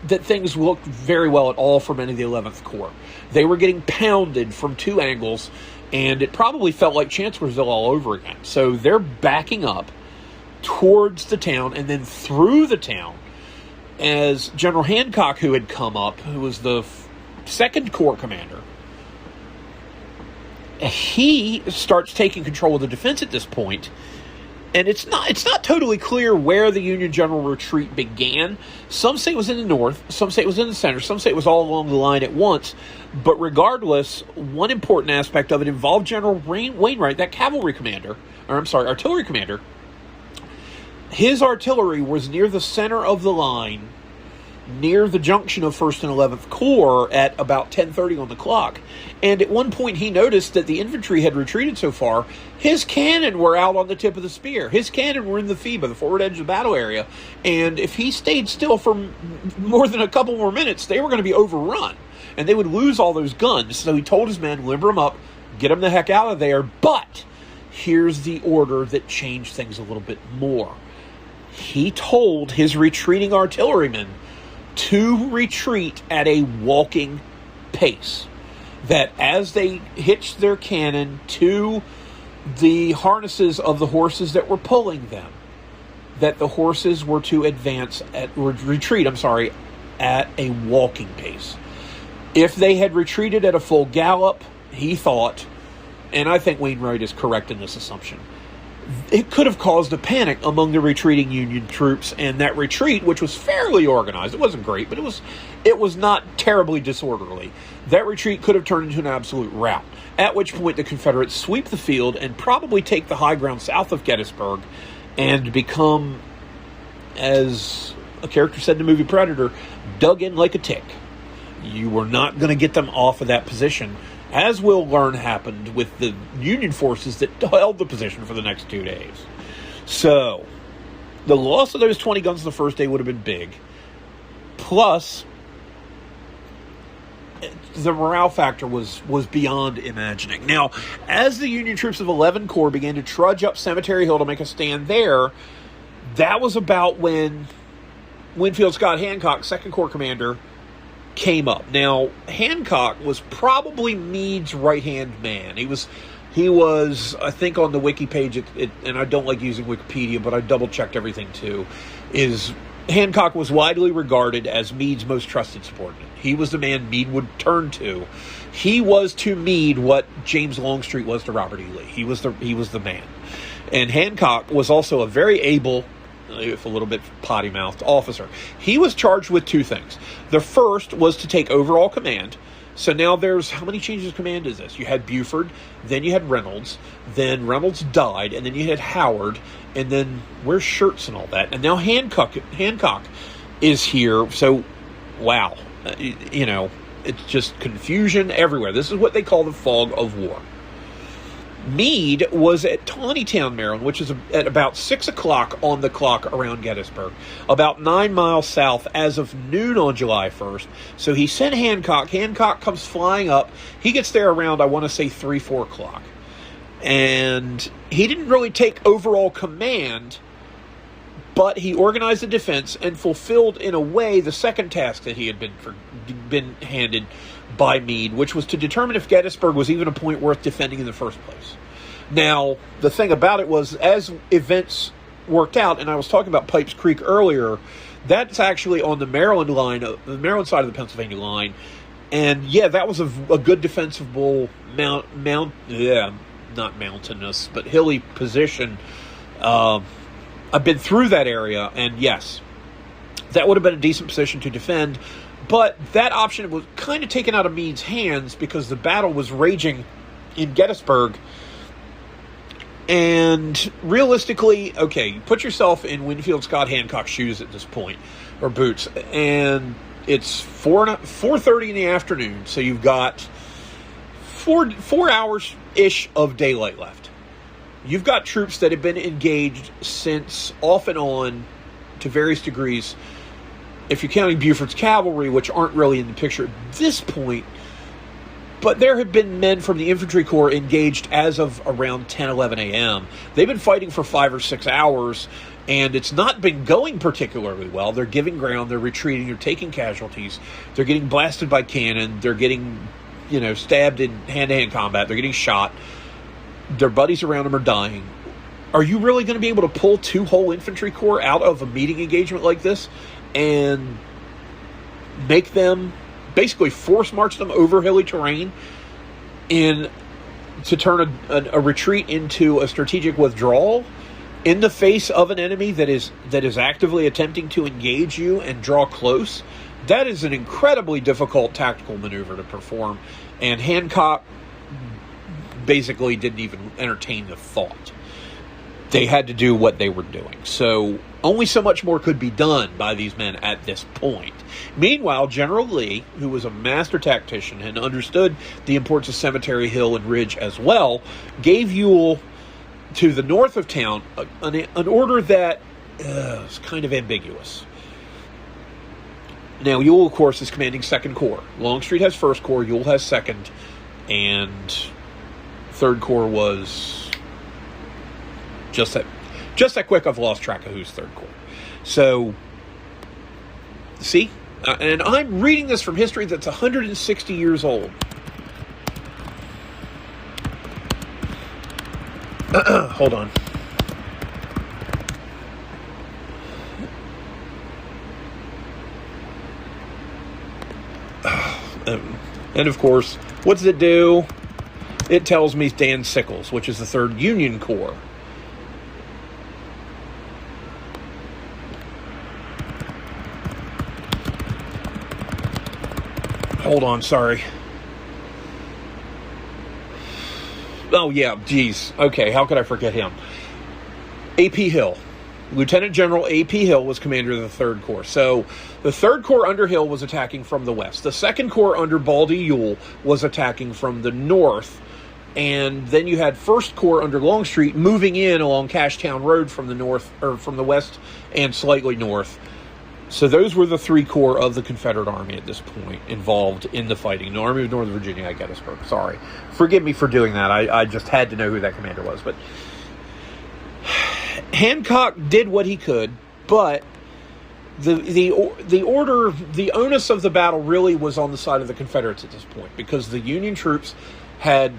that things looked very well at all for many of the 11th Corps. They were getting pounded from two angles, and it probably felt like Chancellorsville all over again. So they're backing up towards the town and then through the town as General Hancock, who had come up, who was the Second Corps commander, he starts taking control of the defense at this point, and it's not totally clear where the Union general retreat began. Some say it was in the north, some say it was in the center, some say it was all along the line at once. But regardless, one important aspect of it involved General Wainwright, that artillery commander. His artillery was near the center of the line, near the junction of 1st and 11th Corps at about 10:30 on the clock. And at one point he noticed that the infantry had retreated so far, his cannon were out on the tip of the spear. His cannon were in the FIBA, the forward edge of the battle area. And if he stayed still for more than a couple more minutes, they were going to be overrun. And they would lose all those guns. So he told his men, limber them up, get them the heck out of there. But here's the order that changed things a little bit more. He told his retreating artillerymen to retreat at a walking pace. That as they hitched their cannon to the harnesses of the horses that were pulling them, that the horses were to retreat at a walking pace. If they had retreated at a full gallop, he thought, and I think Wainwright is correct in this assumption, it could have caused a panic among the retreating Union troops, and that retreat, which was fairly organized, it wasn't great, but it was not terribly disorderly. That retreat could have turned into an absolute rout, at which point the Confederates sweep the field and probably take the high ground south of Gettysburg and become, as a character said in the movie Predator, dug in like a tick. You were not going to get them off of that position, as we'll learn happened with the Union forces that held the position for the next 2 days. So, the loss of those 20 guns the first day would have been big. Plus, the morale factor was beyond imagining. Now, as the Union troops of 11 Corps began to trudge up Cemetery Hill to make a stand there, that was about when Winfield Scott Hancock, 2nd Corps commander, came up. Now, Hancock was probably Meade's right-hand man. He was, I think on the wiki page, and I don't like using Wikipedia, but I double-checked everything too, is Hancock was widely regarded as Meade's most trusted subordinate. He was the man Meade would turn to. He was to Meade what James Longstreet was to Robert E. Lee. He was the man. And Hancock was also a very able, if a little bit potty-mouthed, officer. He was charged with two things. The first was to take overall command. So now there's, how many changes of command is this? You had Buford, then you had Reynolds, then Reynolds died, and then you had Howard, and then where's Schurz and all that? And now Hancock is here. So, wow. It's just confusion everywhere. This is what they call the fog of war. Meade was at Taneytown, Maryland, which is at about 6 o'clock on the clock around Gettysburg, about 9 miles south as of noon on July 1st. So he sent Hancock. Hancock comes flying up. He gets there around, I want to say, 3, 4 o'clock. And he didn't really take overall command, but he organized the defense and fulfilled, in a way, the second task that he had been handed by Meade, which was to determine if Gettysburg was even a point worth defending in the first place. Now, the thing about it was, as events worked out, and I was talking about Pipes Creek earlier, that's actually on the Maryland line, the Maryland side of the Pennsylvania line, and yeah, that was a good defensible not mountainous, but hilly position. I've been through that area, and yes, that would have been a decent position to defend. But that option was kind of taken out of Meade's hands because the battle was raging in Gettysburg. And realistically, okay, put yourself in Winfield Scott Hancock's shoes at this point, or boots, and it's 4:30 in the afternoon, so you've got four hours-ish of daylight left. You've got troops that have been engaged since off and on to various degrees, if you're counting Buford's cavalry, which aren't really in the picture at this point. But there have been men from the infantry corps engaged as of around 10, 11 a.m. They've been fighting for 5 or 6 hours, and it's not been going particularly well. They're giving ground, they're retreating, they're taking casualties, they're getting blasted by cannon, they're getting, stabbed in hand-to-hand combat, they're getting shot, their buddies around them are dying. Are you really going to be able to pull 2 whole infantry corps out of a meeting engagement like this and make them basically force march them over hilly terrain to turn a retreat into a strategic withdrawal in the face of an enemy that is actively attempting to engage you and draw close? That is an incredibly difficult tactical maneuver to perform, and Hancock basically didn't even entertain the thought. They had to do what they were doing. So only so much more could be done by these men at this point. Meanwhile, General Lee, who was a master tactician and understood the importance of Cemetery Hill and Ridge as well, gave Ewell to the north of town an order that is kind of ambiguous. Now, Ewell, of course, is commanding 2nd Corps. Longstreet has 1st Corps, Ewell has 2nd, and 3rd Corps was just that quick. I've lost track of who's 3rd Corps. So, see? And I'm reading this from history that's 160 years old. Hold on. And of course, what does it do? It tells me Dan Sickles, which is the 3rd Union Corps. Hold on, sorry. Oh, yeah, geez. Okay, how could I forget him? A.P. Hill. Lieutenant General A.P. Hill was commander of the 3rd Corps. So the 3rd Corps under Hill was attacking from the west. The 2nd Corps under Baldy Ewell was attacking from the north. And then you had 1st Corps under Longstreet moving in along Cashtown Road from the north, or from the west and slightly north. So those were the 3 corps of the Confederate Army at this point involved in the fighting. The Army of Northern Virginia at Gettysburg. Sorry. Forgive me for doing that. I just had to know who that commander was. But Hancock did what he could, but the onus of the battle really was on the side of the Confederates at this point, because the Union troops had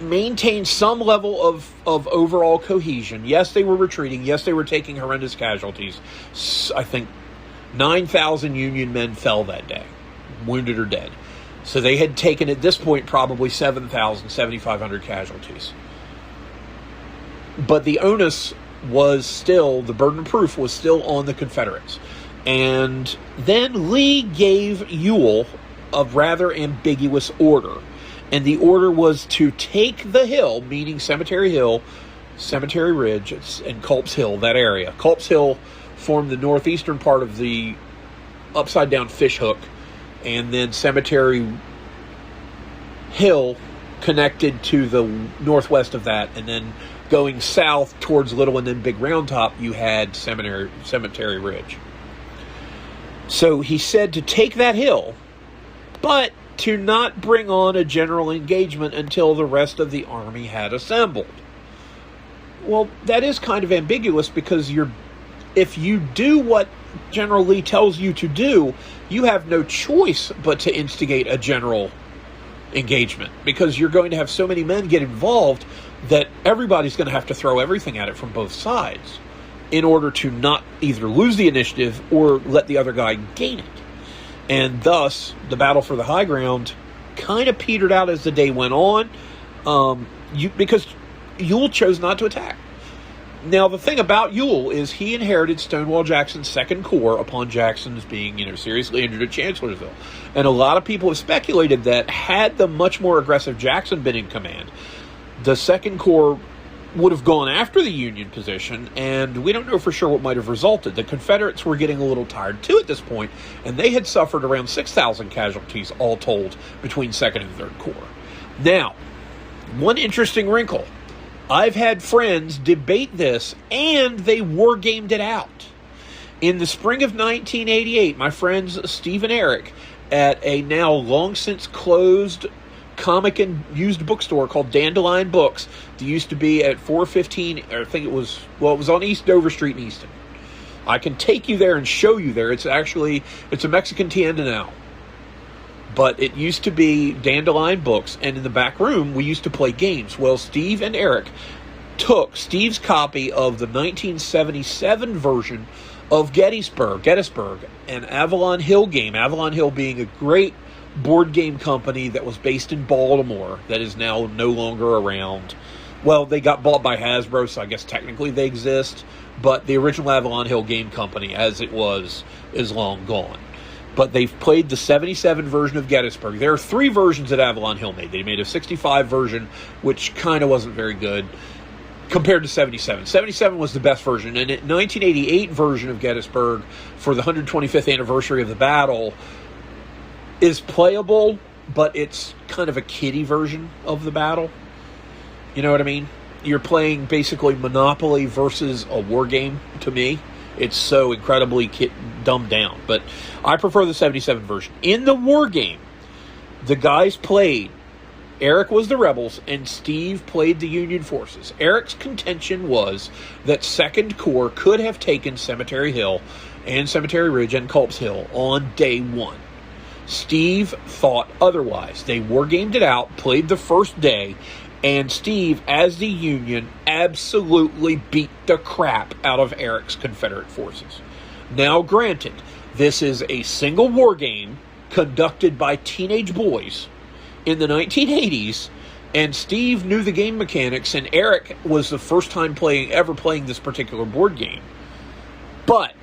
maintained some level of overall cohesion. Yes, they were retreating. Yes, they were taking horrendous casualties. I think 9,000 Union men fell that day, wounded or dead. So they had taken, at this point, probably 7,500 casualties. But the onus was still, the burden of proof was still on the Confederates. And then Lee gave Ewell a rather ambiguous order. And the order was to take the hill, meaning Cemetery Hill, Cemetery Ridge, and Culp's Hill, that area. Culp's Hill formed the northeastern part of the upside-down fish hook, and then Cemetery Hill connected to the northwest of that, and then going south towards Little and then Big Round Top, you had Cemetery Ridge. So he said to take that hill, but to not bring on a general engagement until the rest of the army had assembled. Well, that is kind of ambiguous, because if you do what General Lee tells you to do, you have no choice but to instigate a general engagement, because you're going to have so many men get involved that everybody's going to have to throw everything at it from both sides in order to not either lose the initiative or let the other guy gain it. And thus, the battle for the high ground kind of petered out as the day went on, because Ewell chose not to attack. Now, the thing about Ewell is he inherited Stonewall Jackson's 2nd Corps upon Jackson's being, seriously injured at Chancellorsville. And a lot of people have speculated that had the much more aggressive Jackson been in command, the 2nd Corps would have gone after the Union position, and we don't know for sure what might have resulted. The Confederates were getting a little tired, too, at this point, and they had suffered around 6,000 casualties, all told, between 2nd and 3rd Corps. Now, one interesting wrinkle. I've had friends debate this, and they war-gamed it out. In the spring of 1988, my friends Steve and Eric, at a now long-since closed comic and used bookstore called Dandelion Books. It used to be at 415, or I think it was on East Dover Street in Easton. I can take you there and show you there. It's a Mexican tienda now. But it used to be Dandelion Books, and in the back room, we used to play games. Well, Steve and Eric took Steve's copy of the 1977 version of Gettysburg, an Avalon Hill game. Avalon Hill being a great board game company that was based in Baltimore that is now no longer around. Well, they got bought by Hasbro, so I guess technically they exist, but the original Avalon Hill game company, as it was, is long gone. But they've played the 77 version of Gettysburg. There are 3 versions that Avalon Hill made. They made a 65 version, which kind of wasn't very good, compared to 77. 77 was the best version, and the 1988 version of Gettysburg for the 125th anniversary of the battle is playable, but it's kind of a kiddie version of the battle. You know what I mean? You're playing basically Monopoly versus a war game, to me. It's so incredibly dumbed down. But I prefer the 77 version. In the war game, the guys played, Eric was the rebels, and Steve played the Union forces. Eric's contention was that 2nd Corps could have taken Cemetery Hill and Cemetery Ridge and Culp's Hill on day 1. Steve thought otherwise. They war-gamed it out, played the first day, and Steve, as the Union, absolutely beat the crap out of Eric's Confederate forces. Now, granted, this is a single war game conducted by teenage boys in the 1980s, and Steve knew the game mechanics, and Eric was the first time ever playing this particular board game. But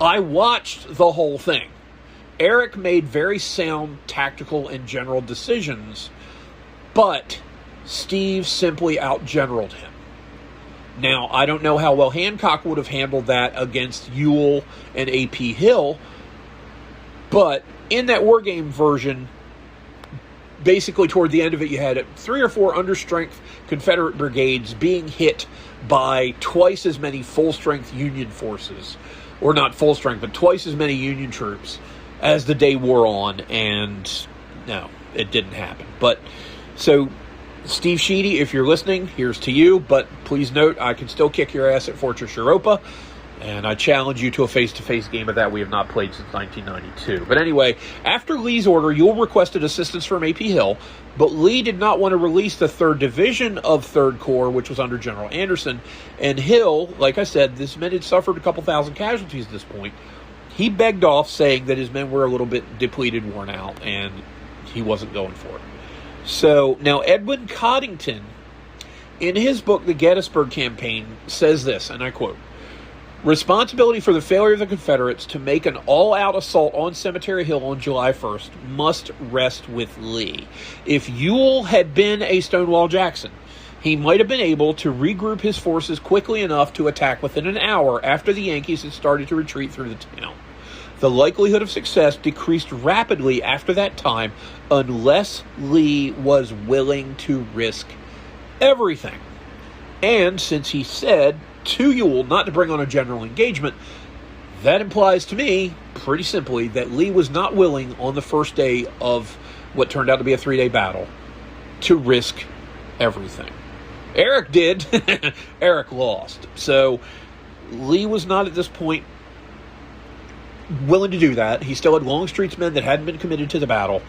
I watched the whole thing. Eric made very sound tactical and general decisions, but Steve simply outgeneraled him. Now, I don't know how well Hancock would have handled that against Ewell and A.P. Hill, but in that wargame version, basically toward the end of it, you had 3 or 4 understrength Confederate brigades being hit by twice as many full-strength Union forces, or not full-strength, but twice as many Union troops as the day wore on, and no, it didn't happen. But, so, Steve Sheedy, if you're listening, here's to you, but please note, I can still kick your ass at Fortress Europa, and I challenge you to a face-to-face game of that we have not played since 1992. But anyway, after Lee's order, Ewell requested assistance from A.P. Hill, but Lee did not want to release the 3rd Division of 3rd Corps, which was under General Anderson, and Hill, like I said, this men had suffered a couple thousand casualties at this point. He begged off, saying that his men were a little bit depleted, worn out, and he wasn't going for it. So, now Edwin Coddington, in his book, The Gettysburg Campaign, says this, and I quote, "Responsibility for the failure of the Confederates to make an all-out assault on Cemetery Hill on July 1st must rest with Lee. If Ewell had been a Stonewall Jackson, he might have been able to regroup his forces quickly enough to attack within an hour after the Yankees had started to retreat through the town. The likelihood of success decreased rapidly after that time unless Lee was willing to risk everything. And since he said to Ewell not to bring on a general engagement, that implies to me, pretty simply, that Lee was not willing on the first day of what turned out to be a 3-day battle to risk everything. Eric did. Eric lost. So Lee was not at this point willing to do that. He still had Longstreet's men that hadn't been committed to the battle,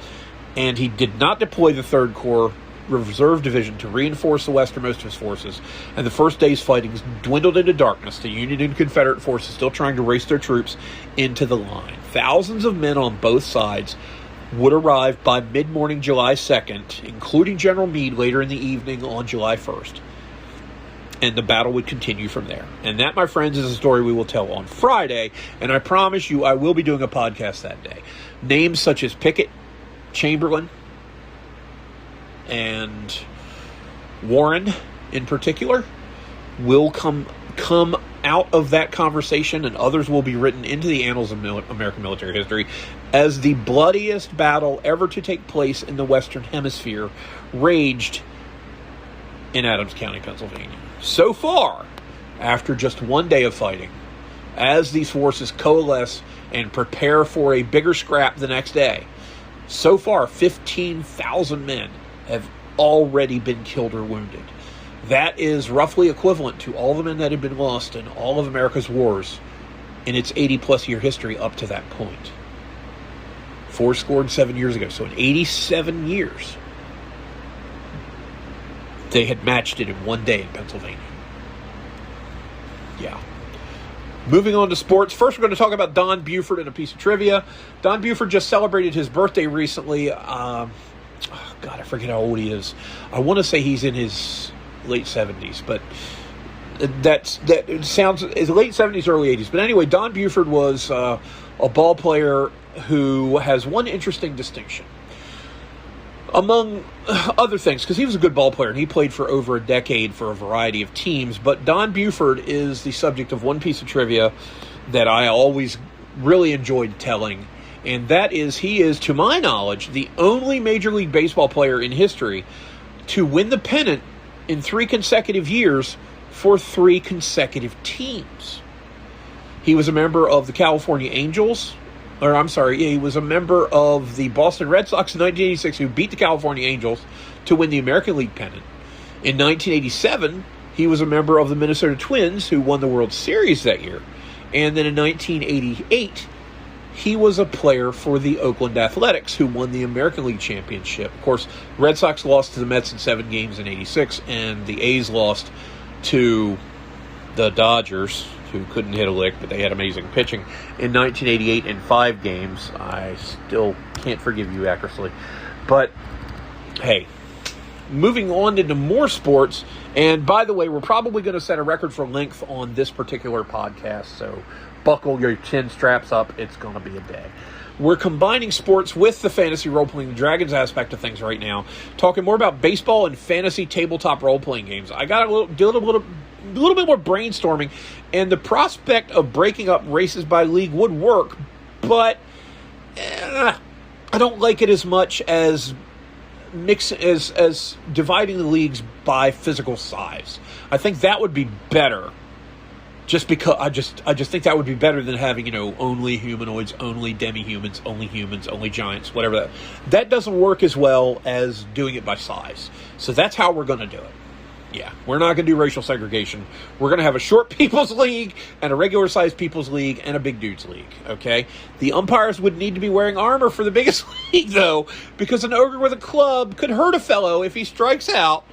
and he did not deploy the 3rd Corps Reserve Division to reinforce the westernmost of his forces, and the first day's fighting dwindled into darkness, the Union and Confederate forces still trying to race their troops into the line. Thousands of men on both sides would arrive by mid-morning July 2nd, including General Meade later in the evening on July 1st. And the battle would continue from there. And that, my friends, is a story we will tell on Friday. And I promise you, I will be doing a podcast that day. Names such as Pickett, Chamberlain, and Warren in particular will come out of that conversation, and others will be written into the annals of American military history as the bloodiest battle ever to take place in the Western Hemisphere raged in Adams County, Pennsylvania. So far, after just one day of fighting, as these forces coalesce and prepare for a bigger scrap the next day, so far 15,000 men have already been killed or wounded. That is roughly equivalent to all the men that had been lost in all of America's wars in its 80-plus year history up to that point. 7 years ago. So in 87 years, they had matched it in one day in Pennsylvania. Yeah. Moving on to sports. First, we're going to talk about Don Buford and a piece of trivia. Don Buford just celebrated his birthday recently. I forget how old he is. I want to say he's in his late 70s, but that sounds is late 70s, early 80s. But anyway, Don Buford was a ball player who has one interesting distinction, among other things, because he was a good ball player and he played for over a decade for a variety of teams. But Don Buford is the subject of one piece of trivia that I always really enjoyed telling, and that is he is, to my knowledge, the only Major League Baseball player in history to win the pennant in 3 consecutive years for 3 consecutive teams. He was a member of the California Angels, he was a member of the Boston Red Sox in 1986, who beat the California Angels to win the American League pennant. In 1987, he was a member of the Minnesota Twins, who won the World Series that year. And then in 1988, he was a player for the Oakland Athletics, who won the American League championship. Of course, Red Sox lost to the Mets in 7 games in 86, and the A's lost to the Dodgers, who couldn't hit a lick, but they had amazing pitching, in 1988 in 5 games. I still can't forgive you, Eckersley. But, hey, moving on into more sports, and by the way, we're probably going to set a record for length on this particular podcast, so buckle your chin straps up. It's going to be a day. We're combining sports with the fantasy role-playing Dragons aspect of things right now, talking more about baseball and fantasy tabletop role-playing games. I got a little bit more brainstorming, and the prospect of breaking up races by league would work, but I don't like it as much as as dividing the leagues by physical size. I think that would be better. Just because I just think that would be better than having, only humanoids, only demi-humans, only giants, whatever. That doesn't work as well as doing it by size. So that's how we're going to do it. Yeah, we're not going to do racial segregation. We're going to have a short people's league and a regular-sized people's league and a big dudes league, okay? The umpires would need to be wearing armor for the biggest league, though, because an ogre with a club could hurt a fellow if he strikes out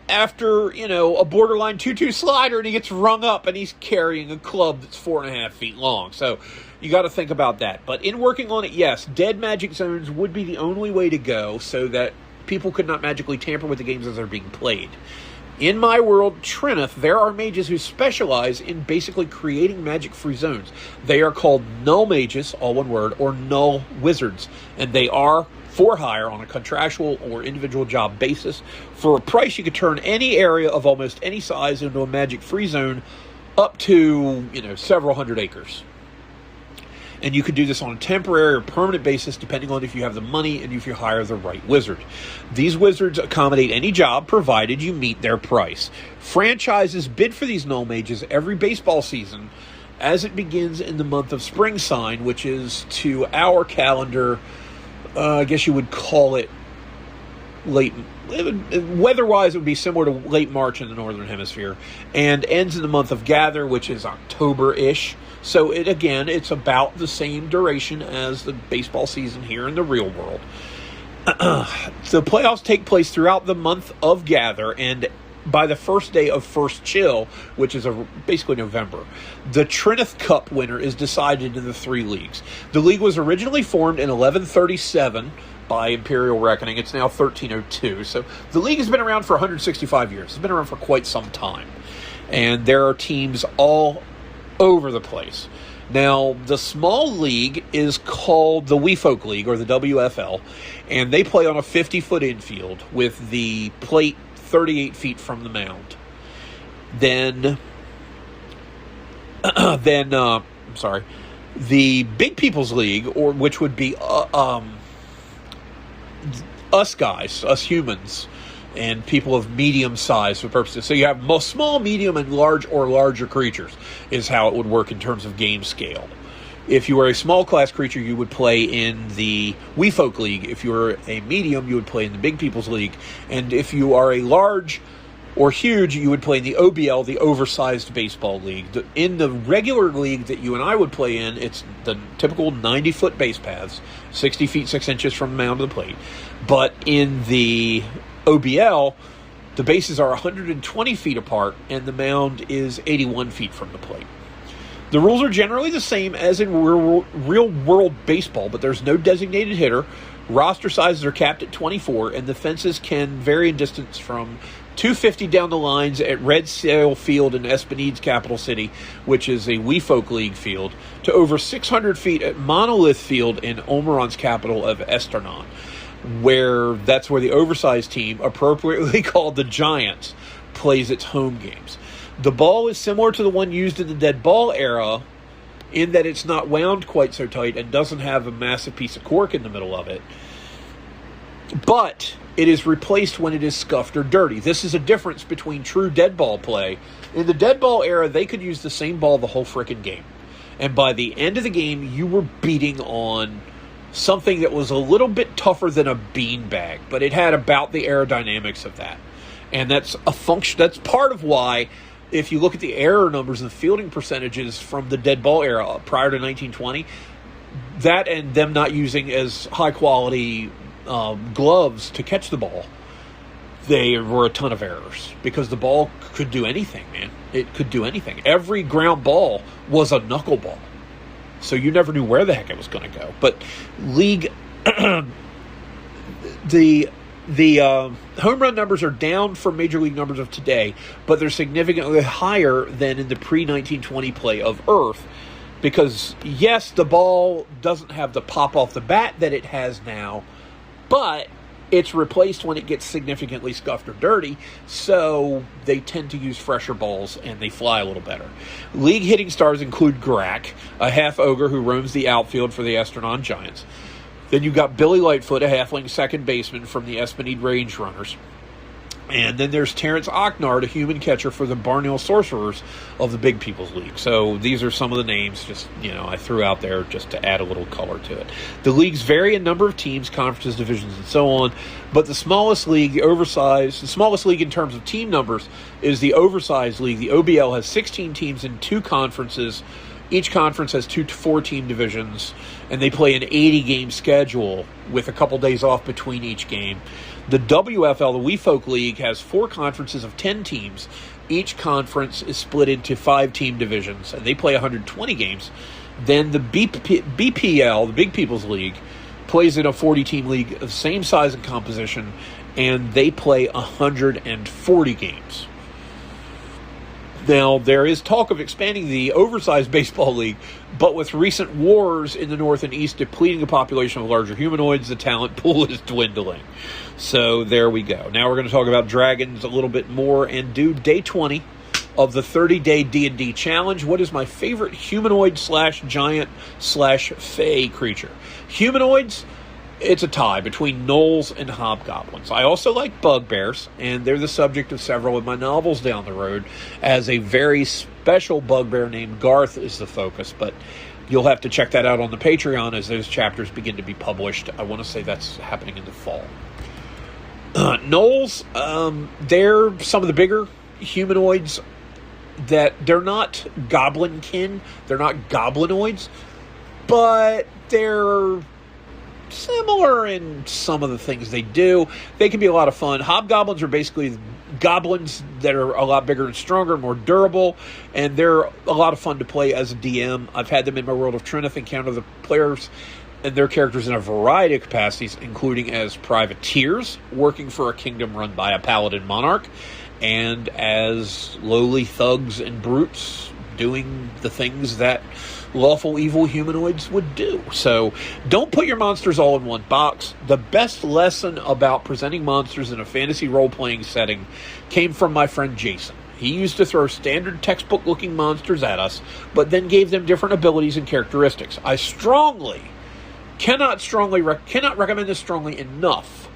after, a borderline 2-2 slider and he gets rung up and he's carrying a club that's 4.5 feet long. So you got to think about that. But in working on it, yes, dead magic zones would be the only way to go so that people could not magically tamper with the games as they're being played. In my world, Trinith, there are mages who specialize in basically creating magic-free zones. They are called null mages, all one word, or null wizards. And they are for hire on a contractual or individual job basis. For a price, you could turn any area of almost any size into a magic-free zone up to, several hundred acres. And you could do this on a temporary or permanent basis depending on if you have the money and if you hire the right wizard. These wizards accommodate any job provided you meet their price. Franchises bid for these null mages every baseball season as it begins in the month of spring sign, which is to our calendar, I guess you would call it late. Weather-wise, it would be similar to late March in the Northern Hemisphere, and ends in the month of Gather, which is October-ish. So it's about the same duration as the baseball season here in the real world. The playoffs take place throughout the month of Gather, and by the first day of First Chill, which is basically November, the Trinith Cup winner is decided in the 3 leagues. The league was originally formed in 1137 by Imperial Reckoning. It's now 1302. So the league has been around for 165 years. It's been around for quite some time. And there are teams all over the place. Now, the small league is called the Wee Folk League, or the WFL, and they play on a 50-foot infield with the plate 38 feet from the mound. Then the Big People's League, or which would be us guys, us humans, and people of medium size for purposes. So you have small, medium, and large or larger creatures is how it would work in terms of game scale. If you were a small class creature, you would play in the We Folk League. If you were a medium, you would play in the Big People's League. And if you are a large or huge, you would play in the OBL, the Oversized Baseball League. In the regular league that you and I would play in, it's the typical 90-foot base paths, 60 feet 6 inches from the mound to the plate. But in the OBL, the bases are 120 feet apart, and the mound is 81 feet from the plate. The rules are generally the same as in real-world baseball, but there's no designated hitter. Roster sizes are capped at 24, and the fences can vary in distance from 250 down the lines at Red Sail Field in Esplanades, capital city, which is a We Folk League field, to over 600 feet at Monolith Field in Omeron's capital of Esternon, that's where the oversized team, appropriately called the Giants, plays its home games. The ball is similar to the one used in the dead ball era in that it's not wound quite so tight and doesn't have a massive piece of cork in the middle of it. But it is replaced when it is scuffed or dirty. This is a difference between true dead ball play. In the dead ball era, they could use the same ball the whole frickin' game. And by the end of the game, you were beating on something that was a little bit tougher than a beanbag, but it had about the aerodynamics of that. And that's a function. That's part of why, if you look at the error numbers and the fielding percentages from the dead ball era prior to 1920, that and them not using as high quality gloves to catch the ball, there were a ton of errors because the ball could do anything, man. It could do anything. Every ground ball was a knuckleball, so you never knew where the heck it was going to go. But league, the home run numbers are down from major league numbers of today, but they're significantly higher than in the pre-1920 play of Earth. Because, yes, the ball doesn't have the pop off the bat that it has now, but it's replaced when it gets significantly scuffed or dirty, so they tend to use fresher balls and they fly a little better. League hitting stars include Grack, a half-ogre who roams the outfield for the Esternon Giants. Then you've got Billy Lightfoot, a halfling second baseman from the Esplanade Range Runners. And then there's Terrence Ocknard, a human catcher for the Barnhill Sorcerers of the Big People's League. So these are some of the names just, I threw out there just to add a little color to it. The leagues vary in number of teams, conferences, divisions, and so on. But the smallest league, the smallest league in terms of team numbers is the Oversized League. The OBL has 16 teams in 2 conferences. Each conference has 2 to 4 team divisions, and they play an 80-game schedule with a couple days off between each game. The WFL, the We Folk League, has 4 conferences of 10 teams. Each conference is split into 5 team divisions, and they play 120 games. Then the BPL, the Big People's League, plays in a 40-team league of the same size and composition, and they play 140 games. Now, there is talk of expanding the Oversized Baseball League, but with recent wars in the North and East depleting the population of larger humanoids, the talent pool is dwindling. So there we go. Now we're going to talk about dragons a little bit more and do day 20 of the 30-day D&D challenge. What is my favorite humanoid/giant/fae creature? Humanoids, it's a tie between gnolls and hobgoblins. I also like bugbears, and they're the subject of several of my novels down the road, as a very special bugbear named Garth is the focus, but you'll have to check that out on the Patreon as those chapters begin to be published. I want to say that's happening in the fall. Gnolls, they're some of the bigger humanoids that they're not goblin-kin, they're not goblinoids, but they're similar in some of the things they do. They can be a lot of fun. Hobgoblins are basically goblins that are a lot bigger and stronger, more durable, and they're a lot of fun to play as a DM. I've had them in my World of Trinith encounter the players and their characters in a variety of capacities, including as privateers working for a kingdom run by a paladin monarch, and as lowly thugs and brutes doing the things that lawful evil humanoids would do. So don't put your monsters all in one box. The best lesson about presenting monsters in a fantasy role-playing setting came from my friend Jason. He used to throw standard textbook-looking monsters at us, but then gave them different abilities and characteristics. I cannot recommend this strongly enough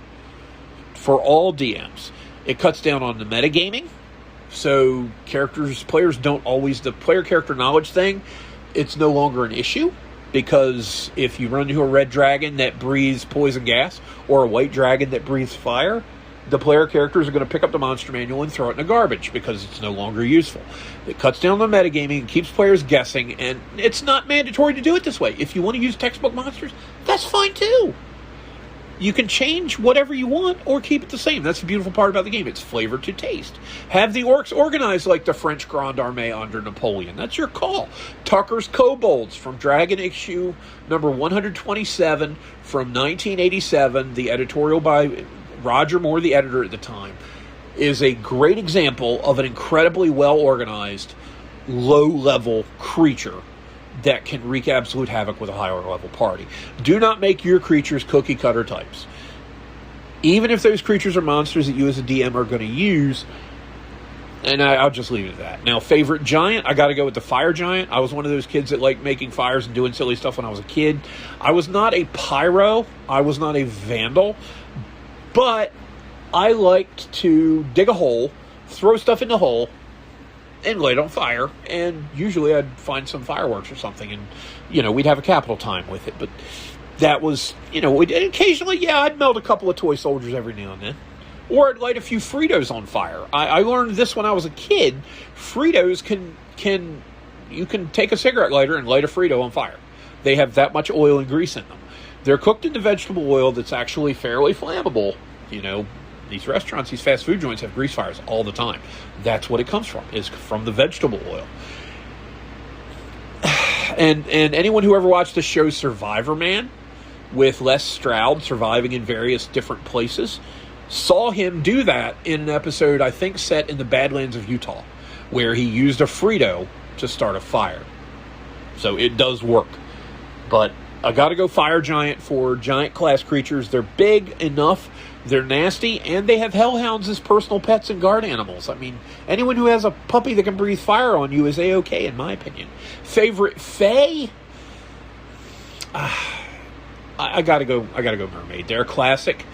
for all DMs. It cuts down on the metagaming, so players don't always, the player character knowledge thing, it's no longer an issue, because if you run into a red dragon that breathes poison gas, or a white dragon that breathes fire, the player characters are going to pick up the monster manual and throw it in the garbage because it's no longer useful. It cuts down on metagaming, keeps players guessing, and it's not mandatory to do it this way. If you want to use textbook monsters, that's fine too. You can change whatever you want or keep it the same. That's the beautiful part about the game. It's flavor to taste. Have the orcs organized like the French Grande Armée under Napoleon. That's your call. Tucker's Kobolds from Dragon issue number 127 from 1987, the editorial by Roger Moore, the editor at the time, is a great example of an incredibly well-organized, low-level creature that can wreak absolute havoc with a higher-level party. Do not make your creatures cookie-cutter types. Even if those creatures are monsters that you as a DM are going to use, and I'll just leave it at that. Now, favorite giant, I got to go with the fire giant. I was one of those kids that liked making fires and doing silly stuff when I was a kid. I was not a pyro. I was not a vandal. But I liked to dig a hole, throw stuff in the hole, and light on fire. And usually I'd find some fireworks or something, and, we'd have a capital time with it. But that was, occasionally, I'd melt a couple of toy soldiers every now and then. Or I'd light a few Fritos on fire. I learned this when I was a kid. Fritos you can take a cigarette lighter and light a Frito on fire. They have that much oil and grease in them. They're cooked into vegetable oil that's actually fairly flammable. These restaurants, these fast food joints have grease fires all the time. That's what it comes from, is from the vegetable oil. And anyone who ever watched the show Survivor Man with Les Stroud surviving in various different places saw him do that in an episode, I think, set in the Badlands of Utah, where he used a Frito to start a fire. So it does work. But I got to go fire giant for giant class creatures. They're big enough, they're nasty, and they have hellhounds as personal pets and guard animals. I mean, anyone who has a puppy that can breathe fire on you is A-okay, in my opinion. Favorite Fae? I gotta go mermaid. They're classic,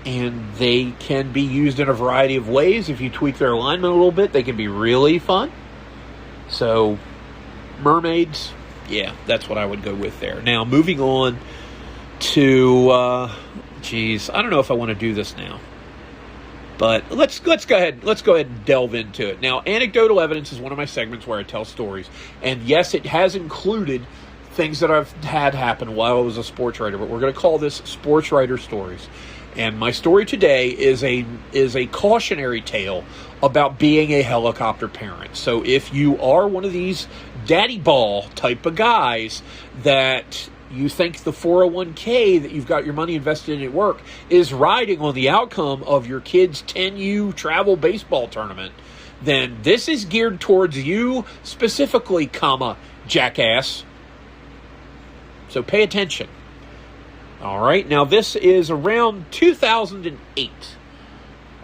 and they can be used in a variety of ways. If you tweak their alignment a little bit, they can be really fun. So, mermaids, yeah, that's what I would go with there. Now, moving on to, I don't know if I want to do this now, but let's go ahead and delve into it. Now, anecdotal evidence is one of my segments where I tell stories, and yes, it has included things that I've had happen while I was a sports writer, but we're going to call this Sports Writer Stories. And my story today is a cautionary tale about being a helicopter parent. So if you are one of these daddy ball type of guys that you think the 401k that you've got your money invested in at work is riding on the outcome of your kid's 10U travel baseball tournament, then this is geared towards you specifically, jackass. So pay attention. All right, now this is around 2008.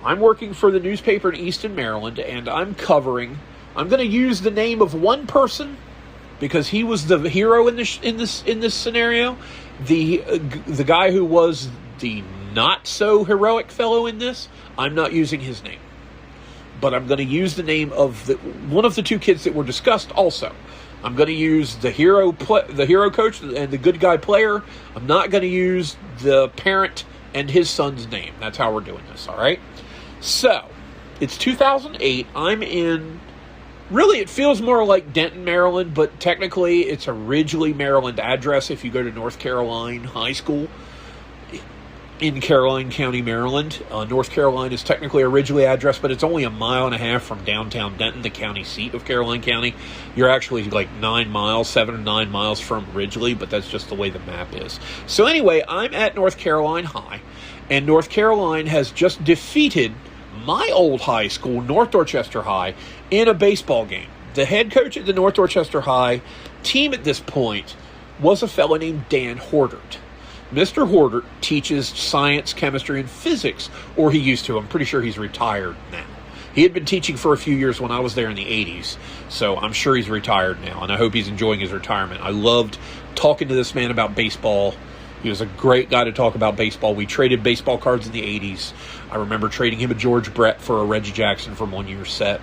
I'm working for the newspaper in Easton, Maryland, and I'm going to use the name of one person because he was the hero in this scenario. The guy who was the not so heroic fellow in this, I'm not using his name, but I'm going to use the name of one of the two kids that were discussed also. I'm going to use the hero coach and the good guy player. I'm not going to use the parent and his son's name. That's how we're doing this, all right? So, it's 2008. I'm in, really, it feels more like Denton, Maryland, but technically it's a Ridgely, Maryland address if you go to North Carolina High School in Caroline County, Maryland. North Carolina is technically a Ridgely address, but it's only 1.5 miles from downtown Denton, the county seat of Caroline County. You're actually like 7 or 9 miles from Ridgely, but that's just the way the map is. So anyway, I'm at North Carolina High, and North Carolina has just defeated my old high school, North Dorchester High, in a baseball game. The head coach at the North Dorchester High team at this point was a fellow named Dan Hordert. Mr. Hordert teaches science, chemistry, and physics, or he used to. I'm pretty sure he's retired now. He had been teaching for a few years when I was there in the 80s, so I'm sure he's retired now, and I hope he's enjoying his retirement. I loved talking to this man about baseball. He was a great guy to talk about baseball. We traded baseball cards in the 80s. I remember trading him a George Brett for a Reggie Jackson from one year's set,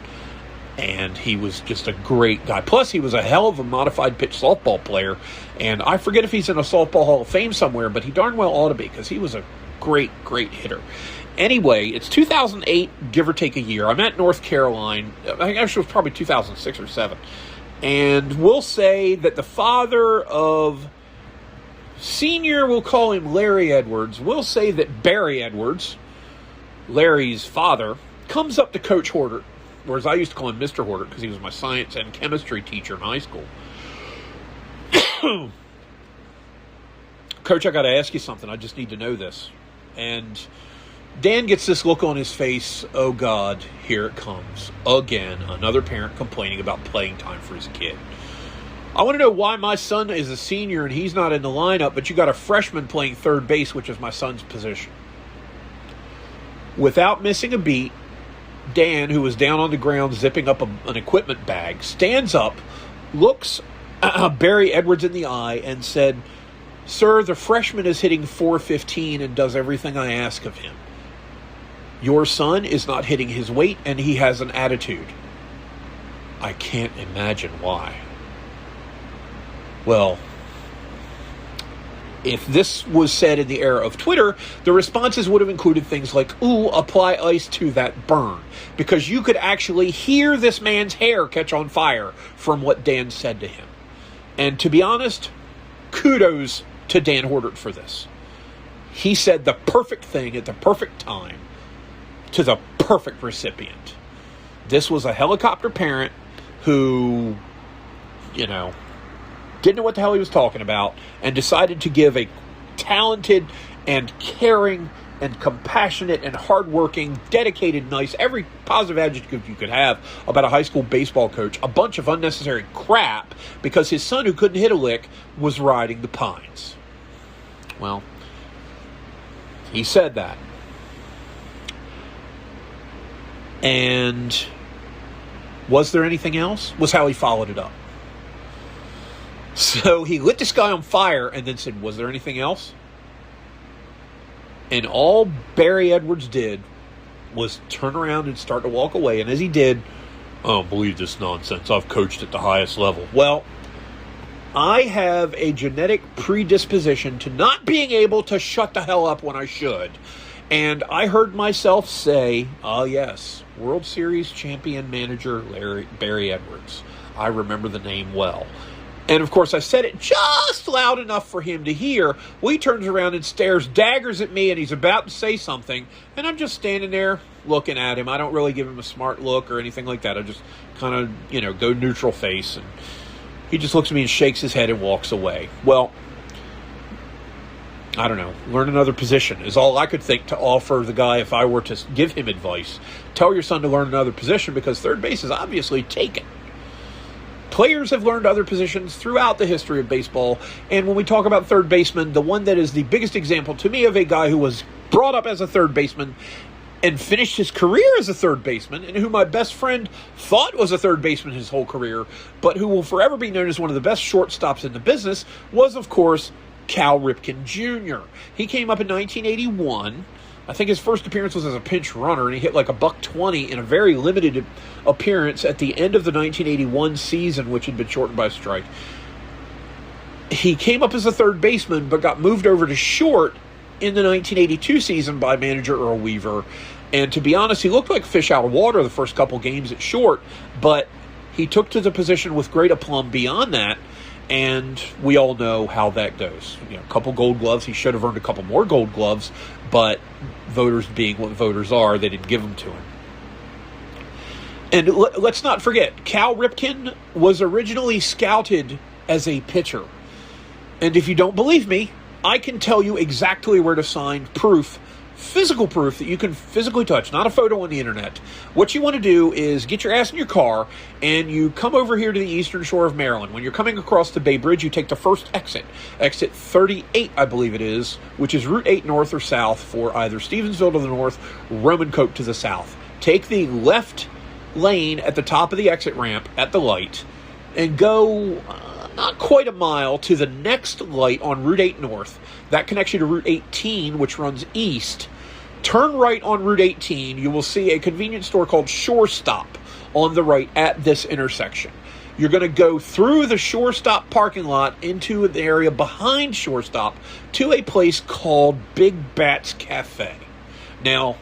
and he was just a great guy. Plus, he was a hell of a modified pitch softball player, and I forget if he's in a softball Hall of Fame somewhere, but he darn well ought to be, because he was a great, great hitter. Anyway, it's 2008, give or take a year. I'm at North Carolina. I think actually it was probably 2006 or 7. And we'll say that the father of senior, we'll call him Larry Edwards. We'll say that Barry Edwards, Larry's father, comes up to Coach Horter, or as I used to call him, Mr. Horter, because he was my science and chemistry teacher in high school. Coach, I got to ask you something. I just need to know this. And Dan gets this look on his face. Oh, God, here it comes. Again, another parent complaining about playing time for his kid. I want to know why my son is a senior and he's not in the lineup, but you got a freshman playing third base, which is my son's position. Without missing a beat, Dan, who was down on the ground zipping up an equipment bag, stands up, looks Barry Edwards in the eye, and said, "Sir, the freshman is hitting .415 and does everything I ask of him. Your son is not hitting his weight, and he has an attitude." I can't imagine why. Well, if this was said in the era of Twitter, the responses would have included things like, "Ooh, apply ice to that burn," because you could actually hear this man's hair catch on fire from what Dan said to him. And to be honest, kudos to Dan Horter for this. He said the perfect thing at the perfect time to the perfect recipient. This was a helicopter parent who, didn't know what the hell he was talking about, and decided to give a talented and caring and compassionate and hardworking, dedicated, nice, every positive adjective you could have about a high school baseball coach a bunch of unnecessary crap because his son, who couldn't hit a lick, was riding the pines. Well, he said that. And was there anything else? Was how he followed it up. So he lit this guy on fire and then said, "Was there anything else?" And all Barry Edwards did was turn around and start to walk away. And as he did, "I don't believe this nonsense. I've coached at the highest level." Well, I have a genetic predisposition to not being able to shut the hell up when I should. And I heard myself say, "Oh yes, World Series champion manager Barry Edwards. I remember the name well." And, of course, I said it just loud enough for him to hear. Well, he turns around and stares daggers at me, and he's about to say something. And I'm just standing there looking at him. I don't really give him a smart look or anything like that. I just kind of, go neutral face. And he just looks at me and shakes his head and walks away. Well, I don't know. Learn another position is all I could think to offer the guy if I were to give him advice. Tell your son to learn another position because third base is obviously taken. Players have learned other positions throughout the history of baseball, and when we talk about third baseman, the one that is the biggest example to me of a guy who was brought up as a third baseman and finished his career as a third baseman, and who my best friend thought was a third baseman his whole career, but who will forever be known as one of the best shortstops in the business, was, of course, Cal Ripken Jr. He came up in 1981. I think his first appearance was as a pinch runner, and he hit like $120 in a very limited appearance at the end of the 1981 season, which had been shortened by a strike. He came up as a third baseman, but got moved over to short in the 1982 season by manager Earl Weaver. And to be honest, he looked like a fish out of water the first couple games at short, but he took to the position with great aplomb beyond that. And we all know how that goes. A couple gold gloves. He should have earned a couple more gold gloves, but voters being what voters are, they didn't give them to him. And let's not forget, Cal Ripken was originally scouted as a pitcher. And if you don't believe me, I can tell you exactly where to find proof, physical proof that you can physically touch, not a photo on the internet. What you want to do is get your ass in your car and you come over here to the eastern shore of Maryland. When you're coming across the Bay Bridge, you take the first exit 38, I believe it is, which is Route 8 north or south for either Stevensville to the north, Roman Coke to the south. take the left lane at the top of the exit ramp at the light and go not quite a mile to the next light on Route 8 North. That connects you to Route 18, which runs east. Turn right on Route 18. You will see a convenience store called Shore Stop on the right at this intersection. You're going to go through the Shore Stop parking lot into the area behind Shore Stop to a place called Big Bat's Cafe. Now,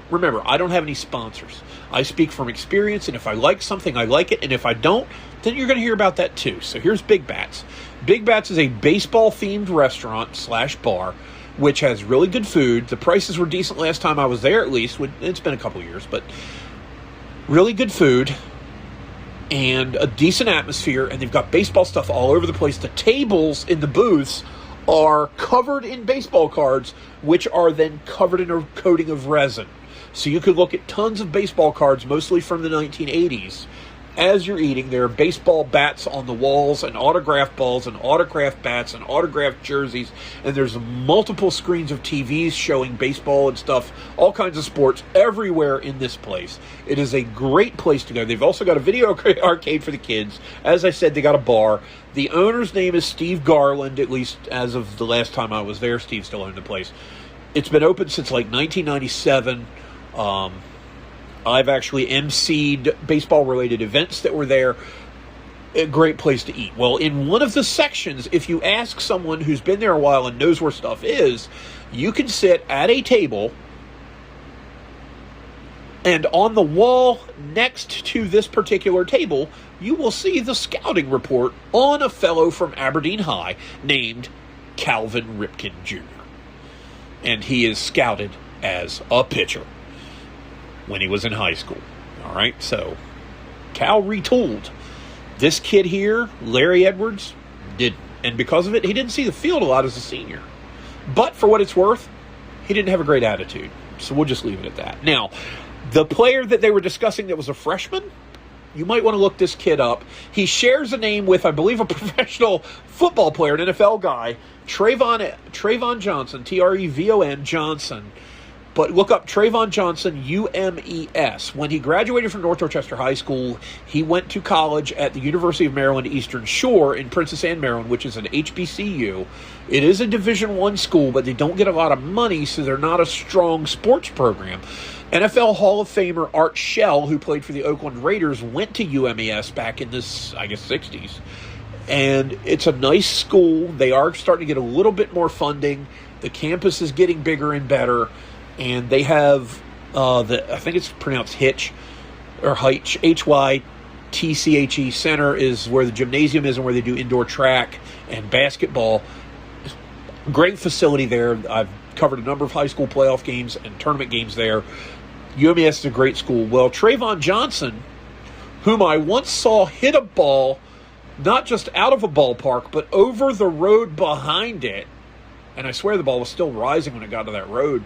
remember, I don't have any sponsors. I speak from experience, and if I like something, I like it, and if I don't, then you're going to hear about that too. So here's Big Bats. Big Bats is a baseball-themed restaurant/bar, which has really good food. The prices were decent last time I was there, at least. It's been a couple years, but really good food and a decent atmosphere, and they've got baseball stuff all over the place. The tables in the booths are covered in baseball cards, which are then covered in a coating of resin. So you could look at tons of baseball cards, mostly from the 1980s. As you're eating, there are baseball bats on the walls and autographed balls and autographed bats and autographed jerseys. And there's multiple screens of TVs showing baseball and stuff, all kinds of sports everywhere in this place. It is a great place to go. They've also got a video arcade for the kids. As I said, they got a bar. The owner's name is Steve Garland, at least as of the last time I was there. Steve still owned the place. It's been open since like 1997. I've actually emceed baseball-related events that were there. A great place to eat. Well, in one of the sections, if you ask someone who's been there a while and knows where stuff is, you can sit at a table, and on the wall next to this particular table, you will see the scouting report on a fellow from Aberdeen High named Calvin Ripken Jr. And he is scouted as a pitcher when he was in high school. All right, so Cal retooled. This kid here, Larry Edwards, didn't. And because of it, he didn't see the field a lot as a senior. But for what it's worth, he didn't have a great attitude. So we'll just leave it at that. Now, the player that they were discussing that was a freshman, you might want to look this kid up. He shares a name with, I believe, a professional football player, an NFL guy, Trayvon Johnson, Trevon Johnson. But look up Trayvon Johnson, UMES. When he graduated from North Dorchester High School, he went to college at the University of Maryland Eastern Shore in Princess Anne, Maryland, which is an HBCU. It is a Division I school, but they don't get a lot of money, so they're not a strong sports program. NFL Hall of Famer Art Shell, who played for the Oakland Raiders, went to UMES back in the, 60s. And it's a nice school. They are starting to get a little bit more funding. The campus is getting bigger and better. And they have, I think it's pronounced Hitch, or Hytch, HYTCHE Center is where the gymnasium is and where they do indoor track and basketball. Great facility there. I've covered a number of high school playoff games and tournament games there. UMES is a great school. Well, Trayvon Johnson, whom I once saw hit a ball, not just out of a ballpark, but over the road behind it, and I swear the ball was still rising when it got to that road,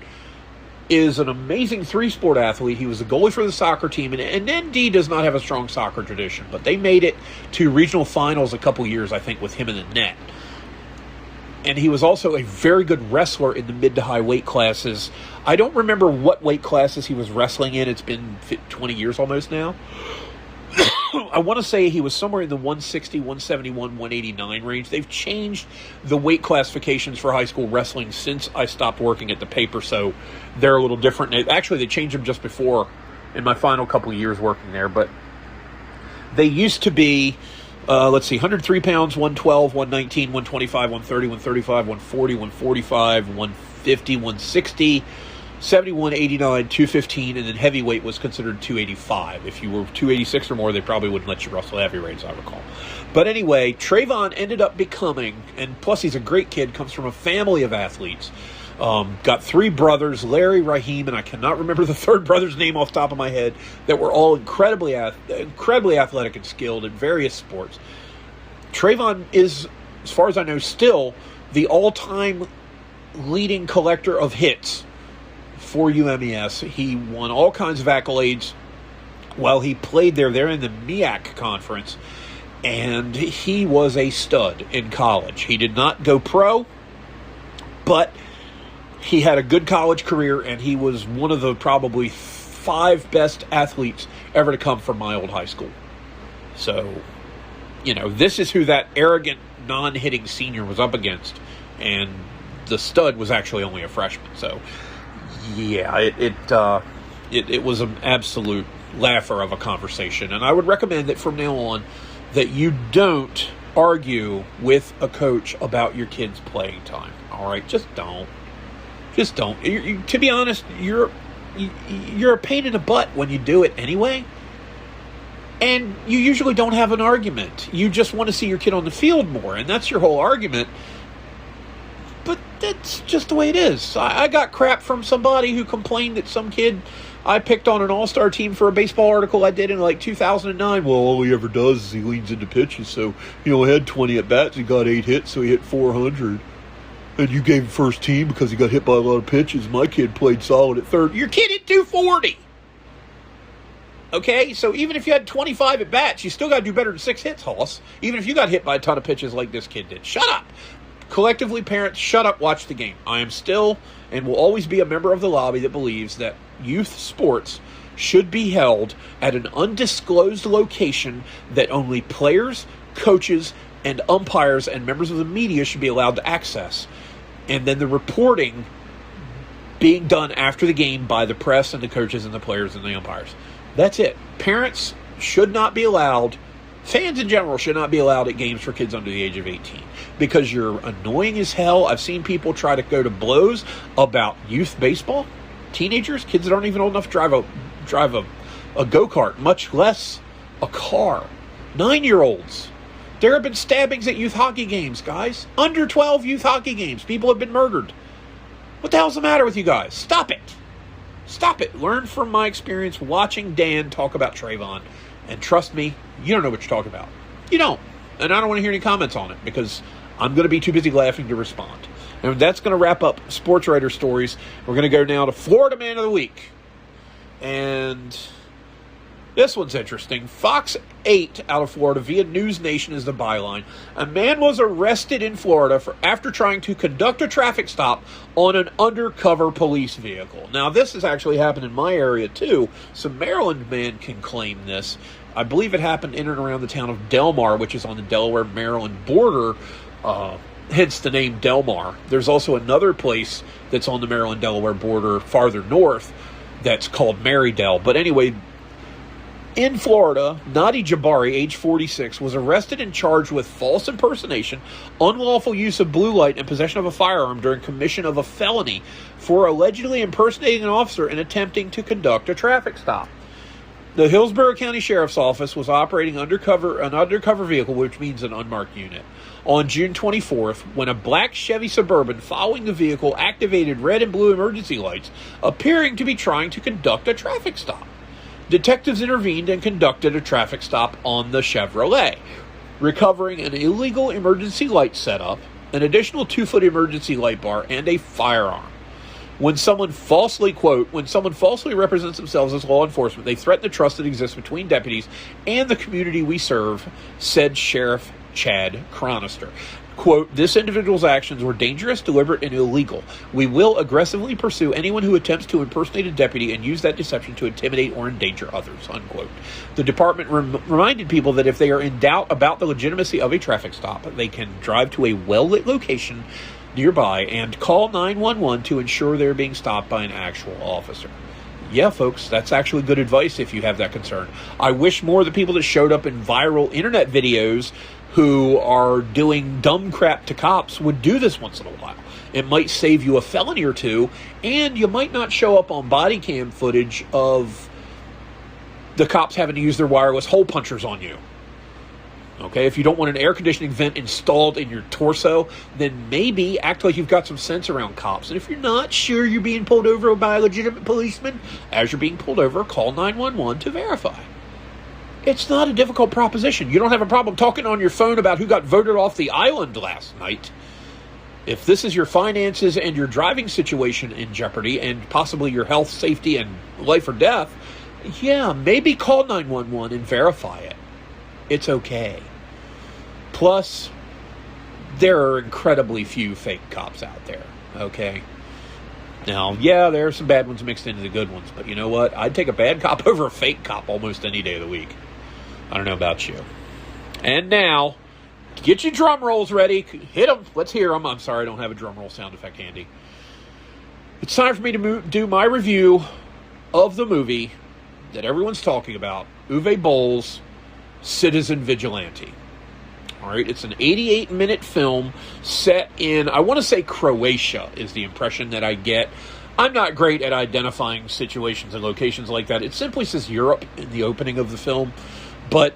is an amazing three-sport athlete. He was a goalie for the soccer team, and ND does not have a strong soccer tradition, but they made it to regional finals a couple years, I think, with him in the net. And he was also a very good wrestler in the mid to high weight classes. I don't remember what weight classes he was wrestling in. It's been 20 years almost now. I want to say he was somewhere in the 160, 171, 189 range. They've changed the weight classifications for high school wrestling since I stopped working at the paper, so they're a little different. Actually, they changed them just before, in my final couple of years working there, but they used to be, 103 pounds, 112, 119, 125, 130, 135, 140, 145, 150, 160, 71, 89, 215, and then heavyweight was considered 285. If you were 286 or more, they probably wouldn't let you wrestle heavyweight, as I recall. But anyway, Trayvon ended up becoming, and plus he's a great kid, comes from a family of athletes. Got three brothers, Larry, Raheem, and I cannot remember the third brother's name off the top of my head, that were all incredibly athletic and skilled in various sports. Trayvon is, as far as I know, still the all-time leading collector of hits for UMES. He won all kinds of accolades while he played there. They're in the MEAC conference, and he was a stud in college. He did not go pro, but he had a good college career, and he was one of the probably 5 best athletes ever to come from my old high school. So, this is who that arrogant, non-hitting senior was up against. And the stud was actually only a freshman. So, yeah, it was an absolute laugher of a conversation. And I would recommend that from now on that you don't argue with a coach about your kid's playing time. All right? Just don't. Just don't. To be honest, you're a pain in the butt when you do it anyway. And you usually don't have an argument. You just want to see your kid on the field more. And that's your whole argument. But that's just the way it is. I got crap from somebody who complained that some kid I picked on an all-star team for a baseball article I did in 2009. Well, all he ever does is he leans into pitches. So, he had 20 at-bats. He got 8 hits, so he hit 400. And you gave him first team because he got hit by a lot of pitches. My kid played solid at third. Your kid hit 240. Okay? So even if you had 25 at-bats, you still got to do better than 6 hits, Hoss. Even if you got hit by a ton of pitches like this kid did. Shut up. Collectively, parents, shut up, watch the game. I am still and will always be a member of the lobby that believes that youth sports should be held at an undisclosed location that only players, coaches, and umpires and members of the media should be allowed to access. And then the reporting being done after the game by the press and the coaches and the players and the umpires. That's it. Parents should not be allowed, fans in general should not be allowed at games for kids under the age of 18 because you're annoying as hell. I've seen people try to go to blows about youth baseball. Teenagers, kids that aren't even old enough to drive a go-kart, much less a car. 9-year-olds. There have been stabbings at youth hockey games, guys. Under 12 youth hockey games. People have been murdered. What the hell's the matter with you guys? Stop it. Stop it. Learn from my experience watching Dan talk about Trayvon. And trust me, you don't know what you're talking about. You don't. And I don't want to hear any comments on it because I'm going to be too busy laughing to respond. And that's going to wrap up Sports Writer Stories. We're going to go now to Florida Man of the Week. And this one's interesting. Fox 8 out of Florida via News Nation is the byline. A man was arrested in Florida after trying to conduct a traffic stop on an undercover police vehicle. Now, this has actually happened in my area, too. Some Maryland man can claim this. I believe it happened in and around the town of Del Mar, which is on the Delaware-Maryland border, hence the name Del Mar. There's also another place that's on the Maryland-Delaware border farther north that's called Marydell. But anyway, in Florida, Nadi Jabari, age 46, was arrested and charged with false impersonation, unlawful use of blue light, and possession of a firearm during commission of a felony for allegedly impersonating an officer and attempting to conduct a traffic stop. The Hillsborough County Sheriff's Office was operating an undercover vehicle, which means an unmarked unit, on June 24th when a black Chevy Suburban following the vehicle activated red and blue emergency lights, appearing to be trying to conduct a traffic stop. Detectives intervened and conducted a traffic stop on the Chevrolet, recovering an illegal emergency light setup, an additional 2-foot emergency light bar, and a firearm. When someone falsely represents themselves as law enforcement, they threaten the trust that exists between deputies and the community we serve, said Sheriff Chad Chronister. Quote, this individual's actions were dangerous, deliberate, and illegal. We will aggressively pursue anyone who attempts to impersonate a deputy and use that deception to intimidate or endanger others, unquote. The department reminded people that if they are in doubt about the legitimacy of a traffic stop, they can drive to a well-lit location nearby and call 911 to ensure they're being stopped by an actual officer. Yeah, folks, that's actually good advice if you have that concern. I wish more of the people that showed up in viral internet videos who are doing dumb crap to cops would do this once in a while. It might save you a felony or two, and you might not show up on body cam footage of the cops having to use their wireless hole punchers on you. Okay, if you don't want an air conditioning vent installed in your torso, then maybe act like you've got some sense around cops. And if you're not sure you're being pulled over by a legitimate policeman, as you're being pulled over, call 911 to verify. It's not a difficult proposition. You don't have a problem talking on your phone about who got voted off the island last night. If this is your finances and your driving situation in jeopardy and possibly your health, safety, and life or death, yeah, maybe call 911 and verify it. It's okay. Plus, there are incredibly few fake cops out there, okay? Now, yeah, there are some bad ones mixed into the good ones, but you know what? I'd take a bad cop over a fake cop almost any day of the week. I don't know about you. And now, get your drum rolls ready. Hit them. Let's hear them. I'm sorry, I don't have a drum roll sound effect handy. It's time for me to do my review of the movie that everyone's talking about, Uwe Boll's Citizen Vigilante. All right, it's an 88-minute film set in, I want to say Croatia is the impression that I get. I'm not great at identifying situations and locations like that. It simply says Europe in the opening of the film, but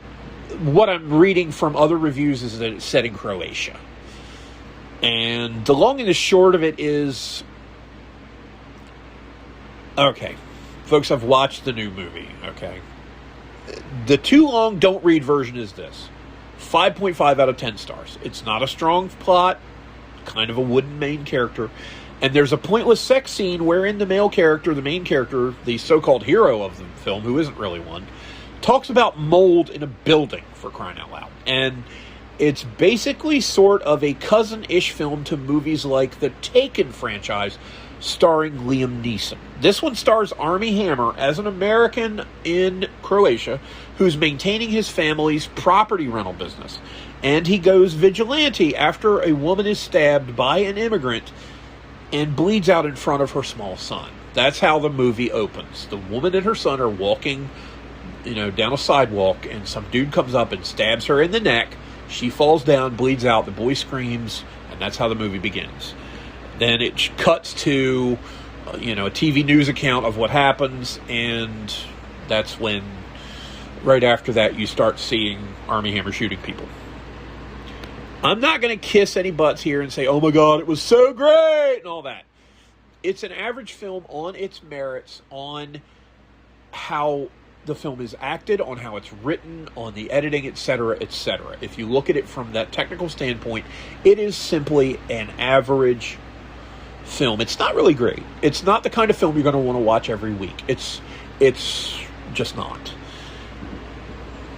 what I'm reading from other reviews is that it's set in Croatia. And the long and the short of it is, okay, folks, I've watched the new movie, okay? The too long don't read version is this. 5.5 out of 10 stars. It's not a strong plot, kind of a wooden main character, and there's a pointless sex scene wherein the male character, the main character, the so-called hero of the film, who isn't really one, talks about mold in a building, for crying out loud. And it's basically sort of a cousin-ish film to movies like the Taken franchise, starring Liam Neeson. This one stars Armie Hammer as an American in Croatia who's maintaining his family's property rental business. And he goes vigilante after a woman is stabbed by an immigrant and bleeds out in front of her small son. That's how the movie opens. The woman and her son are walking, down a sidewalk, and some dude comes up and stabs her in the neck. She falls down, bleeds out, the boy screams, and that's how the movie begins. Then it cuts to, a TV news account of what happens, and that's when, right after that, you start seeing Armie Hammer shooting people. I'm not going to kiss any butts here and say, oh my God, it was so great, and all that. It's an average film on its merits, on how the film is acted, on how it's written, on the editing, etc., etc. If you look at it from that technical standpoint, it is simply an average film. It's not really great. It's not the kind of film you're going to want to watch every week. It's just not.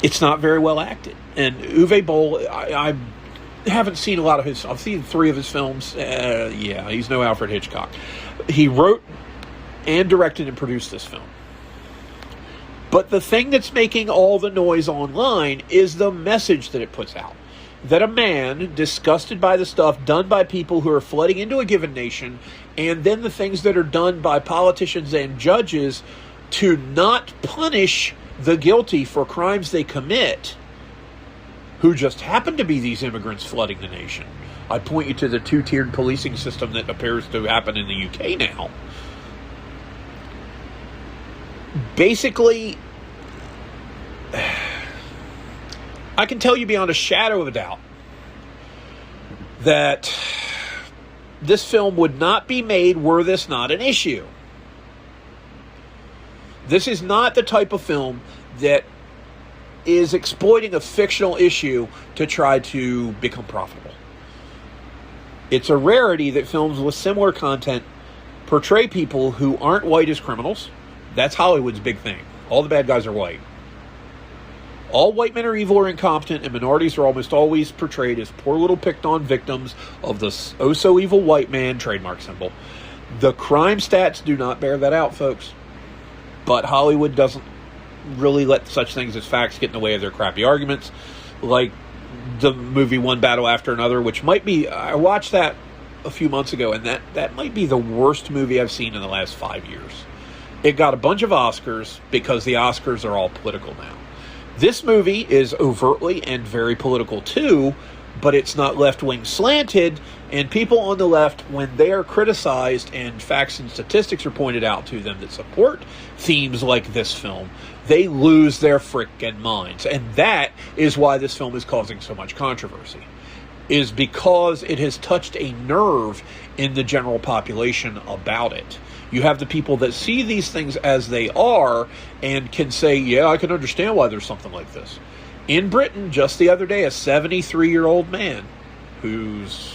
It's not very well acted. And Uwe Boll, I haven't seen a lot of his. I've seen 3 of his films. He's no Alfred Hitchcock. He wrote and directed and produced this film. But the thing that's making all the noise online is the message that it puts out. That a man, disgusted by the stuff done by people who are flooding into a given nation, and then the things that are done by politicians and judges to not punish the guilty for crimes they commit, who just happen to be these immigrants flooding the nation. I point you to the 2-tiered policing system that appears to happen in the UK now. Basically, I can tell you beyond a shadow of a doubt that this film would not be made were this not an issue. This is not the type of film that is exploiting a fictional issue to try to become profitable. It's a rarity that films with similar content portray people who aren't white as criminals. That's Hollywood's big thing. All the bad guys are white. All white men are evil or incompetent, and minorities are almost always portrayed as poor little picked-on victims of the oh-so-evil white man, trademark symbol. The crime stats do not bear that out, folks. But Hollywood doesn't really let such things as facts get in the way of their crappy arguments, like the movie One Battle After Another, which might be... I watched that a few months ago, and that might be the worst movie I've seen in the last 5 years. It got a bunch of Oscars because the Oscars are all political now. This movie is overtly and very political too, but it's not left-wing slanted, and people on the left, when they are criticized and facts and statistics are pointed out to them that support themes like this film, they lose their frickin' minds. And that is why this film is causing so much controversy, is because it has touched a nerve in the general population about it. You have the people that see these things as they are and can say, yeah, I can understand why there's something like this. In Britain, just the other day, a 73-year-old man who's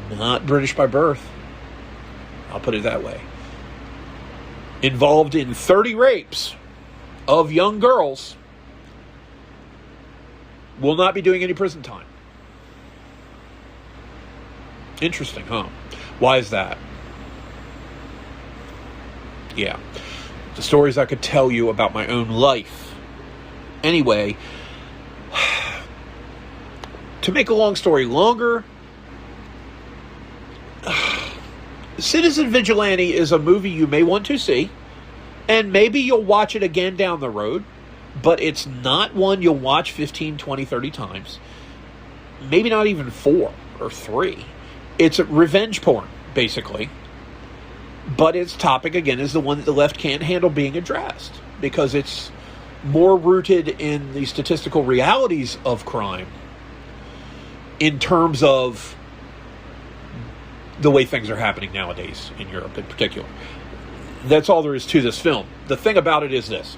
not British by birth, I'll put it that way, involved in 30 rapes of young girls, will not be doing any prison time. Interesting, huh? Why is that? Yeah. The stories I could tell you about my own life. Anyway, to make a long story longer, Citizen Vigilante is a movie you may want to see, and maybe you'll watch it again down the road, but it's not one you'll watch 15, 20, 30 times. Maybe not even 4 or 3. It's revenge porn, basically. But its topic, again, is the one that the left can't handle being addressed, because it's more rooted in the statistical realities of crime in terms of the way things are happening nowadays in Europe in particular. That's all there is to this film. The thing about it is this.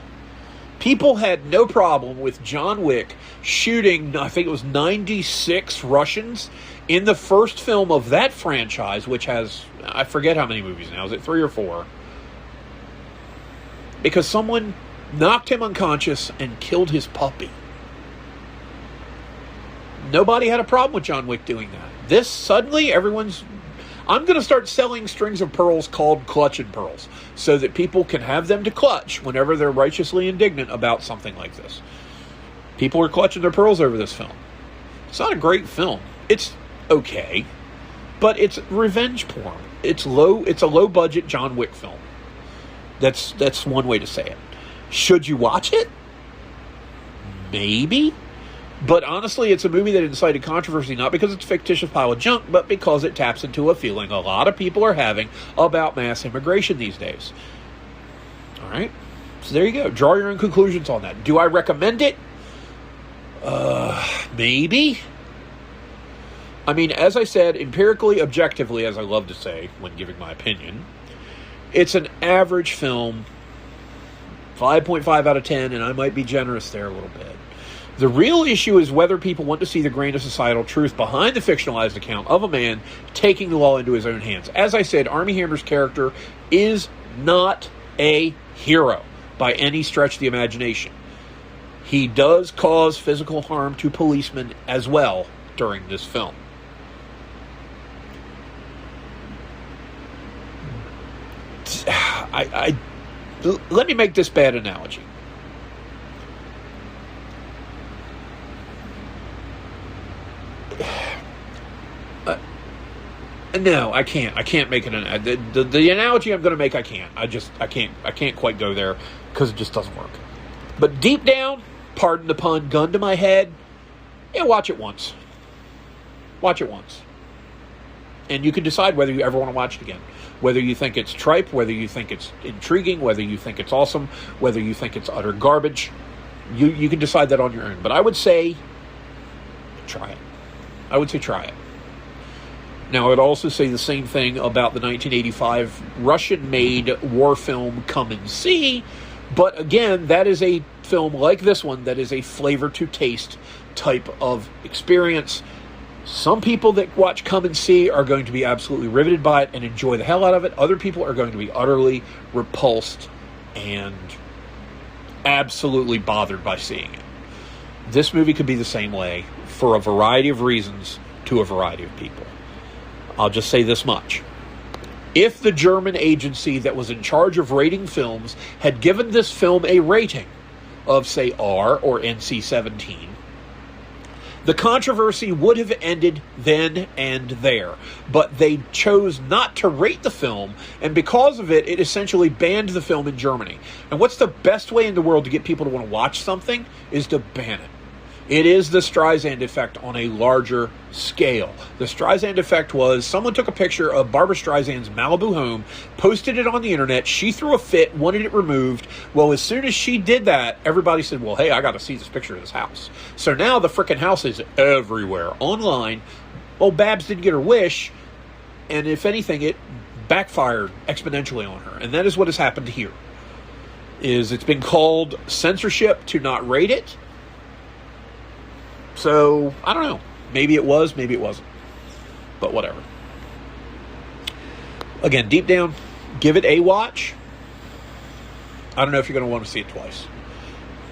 People had no problem with John Wick shooting, I think it was 96 Russians in the first film of that franchise, which has, I forget how many movies now. Is it 3 or 4? Because someone knocked him unconscious and killed his puppy. Nobody had a problem with John Wick doing that. This, suddenly, everyone's... I'm going to start selling strings of pearls called clutching pearls, so that people can have them to clutch whenever they're righteously indignant about something like this. People are clutching their pearls over this film. It's not a great film. It's okay, but it's revenge porn. It's a low budget John Wick film. That's one way to say it. Should you watch it? Maybe. But honestly, it's a movie that incited controversy, not because it's a fictitious pile of junk, but because it taps into a feeling a lot of people are having about mass immigration these days. All right? So there you go. Draw your own conclusions on that. Do I recommend it? Maybe. I mean, as I said, empirically, objectively, as I love to say when giving my opinion, it's an average film, 5.5 out of 10, and I might be generous there a little bit. The real issue is whether people want to see the grain of societal truth behind the fictionalized account of a man taking the law into his own hands. As I said, Armie Hammer's character is not a hero by any stretch of the imagination. He does cause physical harm to policemen as well during this film. Let me make this bad analogy. No, I can't. I can't make it. The analogy I'm going to make, I can't. I can't quite go there because it just doesn't work. But deep down, pardon the pun, gun to my head, yeah, watch it once. Watch it once. And you can decide whether you ever want to watch it again. Whether you think it's tripe, whether you think it's intriguing, whether you think it's awesome, whether you think it's utter garbage. You can decide that on your own. But I would say, try it. I would say try it. Now, I would also say the same thing about the 1985 Russian-made war film Come and See, but again, that is a film like this one that is a flavor-to-taste type of experience. Some people that watch Come and See are going to be absolutely riveted by it and enjoy the hell out of it. Other people are going to be utterly repulsed and absolutely bothered by seeing it. This movie could be the same way for a variety of reasons to a variety of people. I'll just say this much. If the German agency that was in charge of rating films had given this film a rating of, say, R or NC-17, the controversy would have ended then and there. But they chose not to rate the film, and because of it, it essentially banned the film in Germany. And what's the best way in the world to get people to want to watch something is to ban it. It is the Streisand effect on a larger scale. The Streisand effect was someone took a picture of Barbra Streisand's Malibu home, posted it on the internet, she threw a fit, wanted it removed. Well, as soon as she did that, everybody said, well, hey, I got to see this picture of this house. So now the frickin' house is everywhere, online. Well, Babs didn't get her wish, and if anything, it backfired exponentially on her. And that is what has happened here. It's been called censorship to not rate it. So, I don't know. Maybe it was, maybe it wasn't. But whatever. Again, deep down, give it a watch. I don't know if you're going to want to see it twice.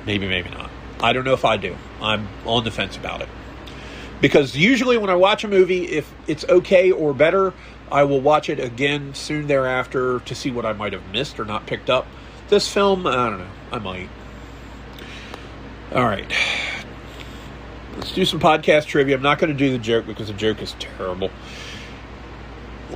Maybe, maybe not. I don't know if I do. I'm on the fence about it. Because usually when I watch a movie, if it's okay or better, I will watch it again soon thereafter to see what I might have missed or not picked up. This film, I don't know. I might. All right. Let's do some podcast trivia. I'm not going to do the joke because the joke is terrible.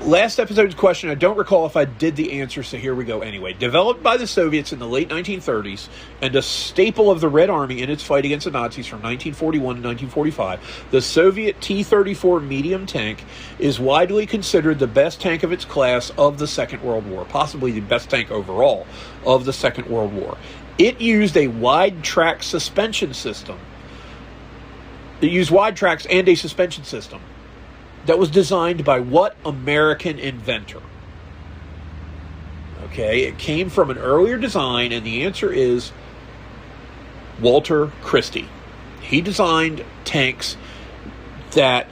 Last episode's question, I don't recall if I did the answer, so here we go anyway. Developed by the Soviets in the late 1930s and a staple of the Red Army in its fight against the Nazis from 1941 to 1945, the Soviet T-34 medium tank is widely considered the best tank of its class of the Second World War, possibly the best tank overall of the Second World War. It used a wide-track suspension system. It used wide tracks and a suspension system that was designed by what American inventor? Okay, it came from an earlier design, and the answer is Walter Christie. He designed tanks that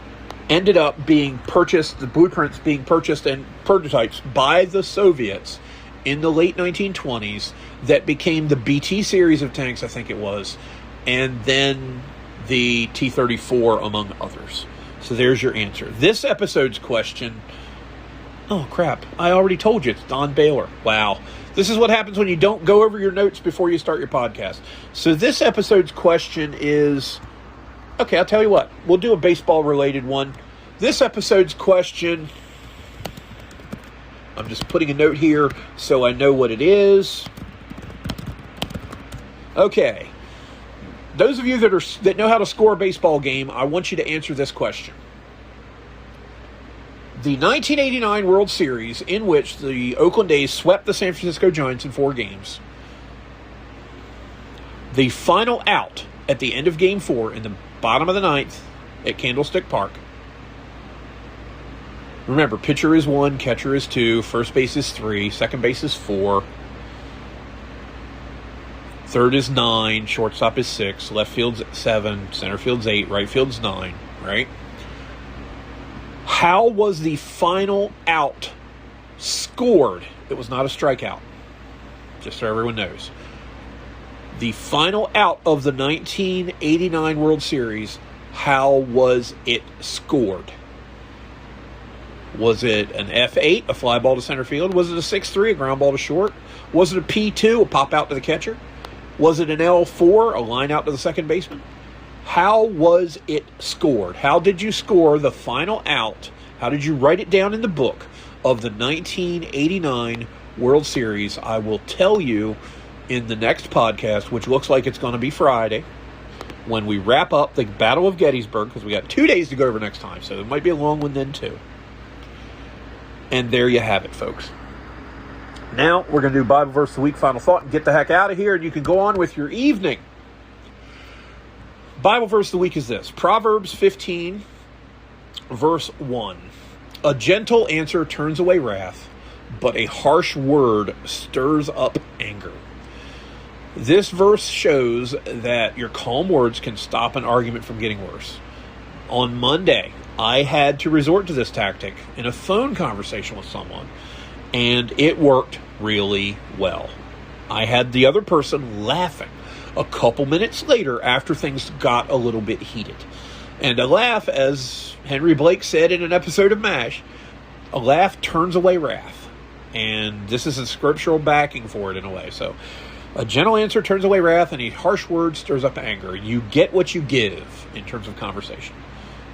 ended up being purchased, the blueprints being purchased and prototypes by the Soviets in the late 1920s that became the BT series of tanks, I think it was, and then the T-34, among others. So there's your answer. This episode's question... Oh, crap. I already told you. It's Don Baylor. Wow. This is what happens when you don't go over your notes before you start your podcast. So this episode's question is... Okay, I'll tell you what. We'll do a baseball-related one. This episode's question... I'm just putting a note here so I know what it is. Okay. Those of you that know how to score a baseball game, I want you to answer this question. The 1989 World Series, in which the Oakland A's swept the San Francisco Giants in 4 games, the final out at the end of Game 4 in the bottom of the 9th at Candlestick Park. Remember, pitcher is 1, catcher is 2, first base is 3, second base is 4. Third is 9, shortstop is 6, left field's 7, center field's 8, right field's 9, right? How was the final out scored? It was not a strikeout, just so everyone knows. The final out of the 1989 World Series, how was it scored? Was it an F8, a fly ball to center field? Was it a 6-3, a ground ball to short? Was it a P2, a pop out to the catcher? Was it an L4, a line out to the second baseman? How was it scored? How did you score the final out? How did you write it down in the book of the 1989 World Series? I will tell you in the next podcast, which looks like it's going to be Friday, when we wrap up the Battle of Gettysburg, because we got 2 days to go over next time, so it might be a long one then too. And there you have it, folks. Now, we're going to do Bible Verse of the Week, Final Thought, and get the heck out of here, and you can go on with your evening. Bible Verse of the Week is this. Proverbs 15, verse 1. A gentle answer turns away wrath, but a harsh word stirs up anger. This verse shows that your calm words can stop an argument from getting worse. On Monday, I had to resort to this tactic in a phone conversation with someone, and it worked really well. I had the other person laughing a couple minutes later after things got a little bit heated. And a laugh, as Henry Blake said in an episode of MASH, a laugh turns away wrath. And this is a scriptural backing for it in a way. So, a gentle answer turns away wrath, and a harsh word stirs up anger. You get what you give in terms of conversation.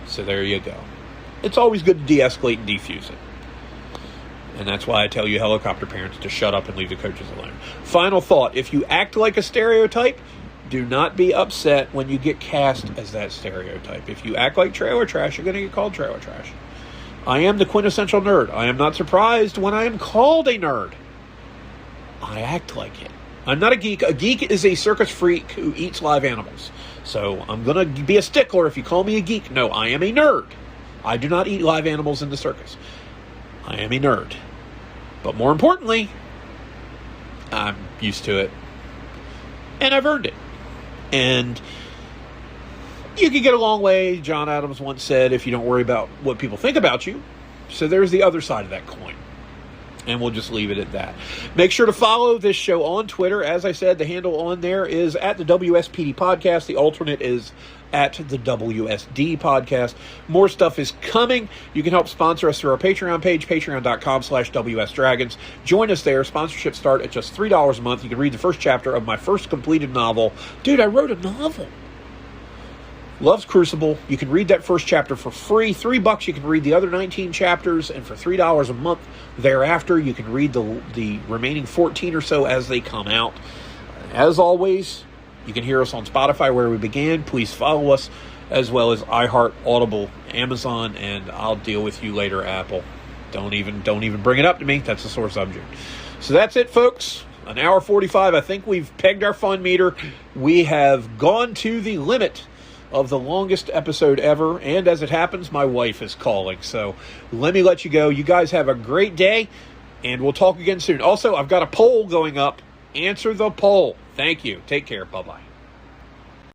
So there you go. It's always good to de-escalate and defuse it. And that's why I tell you helicopter parents to shut up and leave the coaches alone. Final thought. If you act like a stereotype, do not be upset when you get cast as that stereotype. If you act like trailer trash, you're going to get called trailer trash. I am the quintessential nerd. I am not surprised when I am called a nerd. I act like it. I'm not a geek. A geek is a circus freak who eats live animals. So I'm going to be a stickler if you call me a geek. No, I am a nerd. I do not eat live animals in the circus. I am a nerd. But more importantly, I'm used to it. And I've earned it. And you can get a long way, John Adams once said, if you don't worry about what people think about you. So there's the other side of that coin. And we'll just leave it at that. Make sure to follow this show on Twitter. As I said, the handle on there is at the WSPD Podcast. The alternate is at the WSD Podcast. More stuff is coming. You can help sponsor us through our Patreon page, patreon.com/WSDragons. Join us there. Sponsorships start at just $3 a month. You can read the first chapter of my first completed novel. Dude, I wrote a novel. Love's Crucible. You can read that first chapter for free. $3 you can read the other 19 chapters, and for $3 a month thereafter, you can read the remaining 14 or so as they come out. As always, you can hear us on Spotify where we began. Please follow us, as well as iHeart, Audible, Amazon, and I'll deal with you later, Apple. Don't even bring it up to me. That's a sore subject. So that's it, folks. An hour 45. I think we've pegged our fun meter. We have gone to the limit of the longest episode ever, and as it happens, my wife is calling, so let me let you go. You guys have a great day, and we'll talk again soon. Also, I've got a poll going up. Answer the poll. Thank you. Take care. Bye-bye.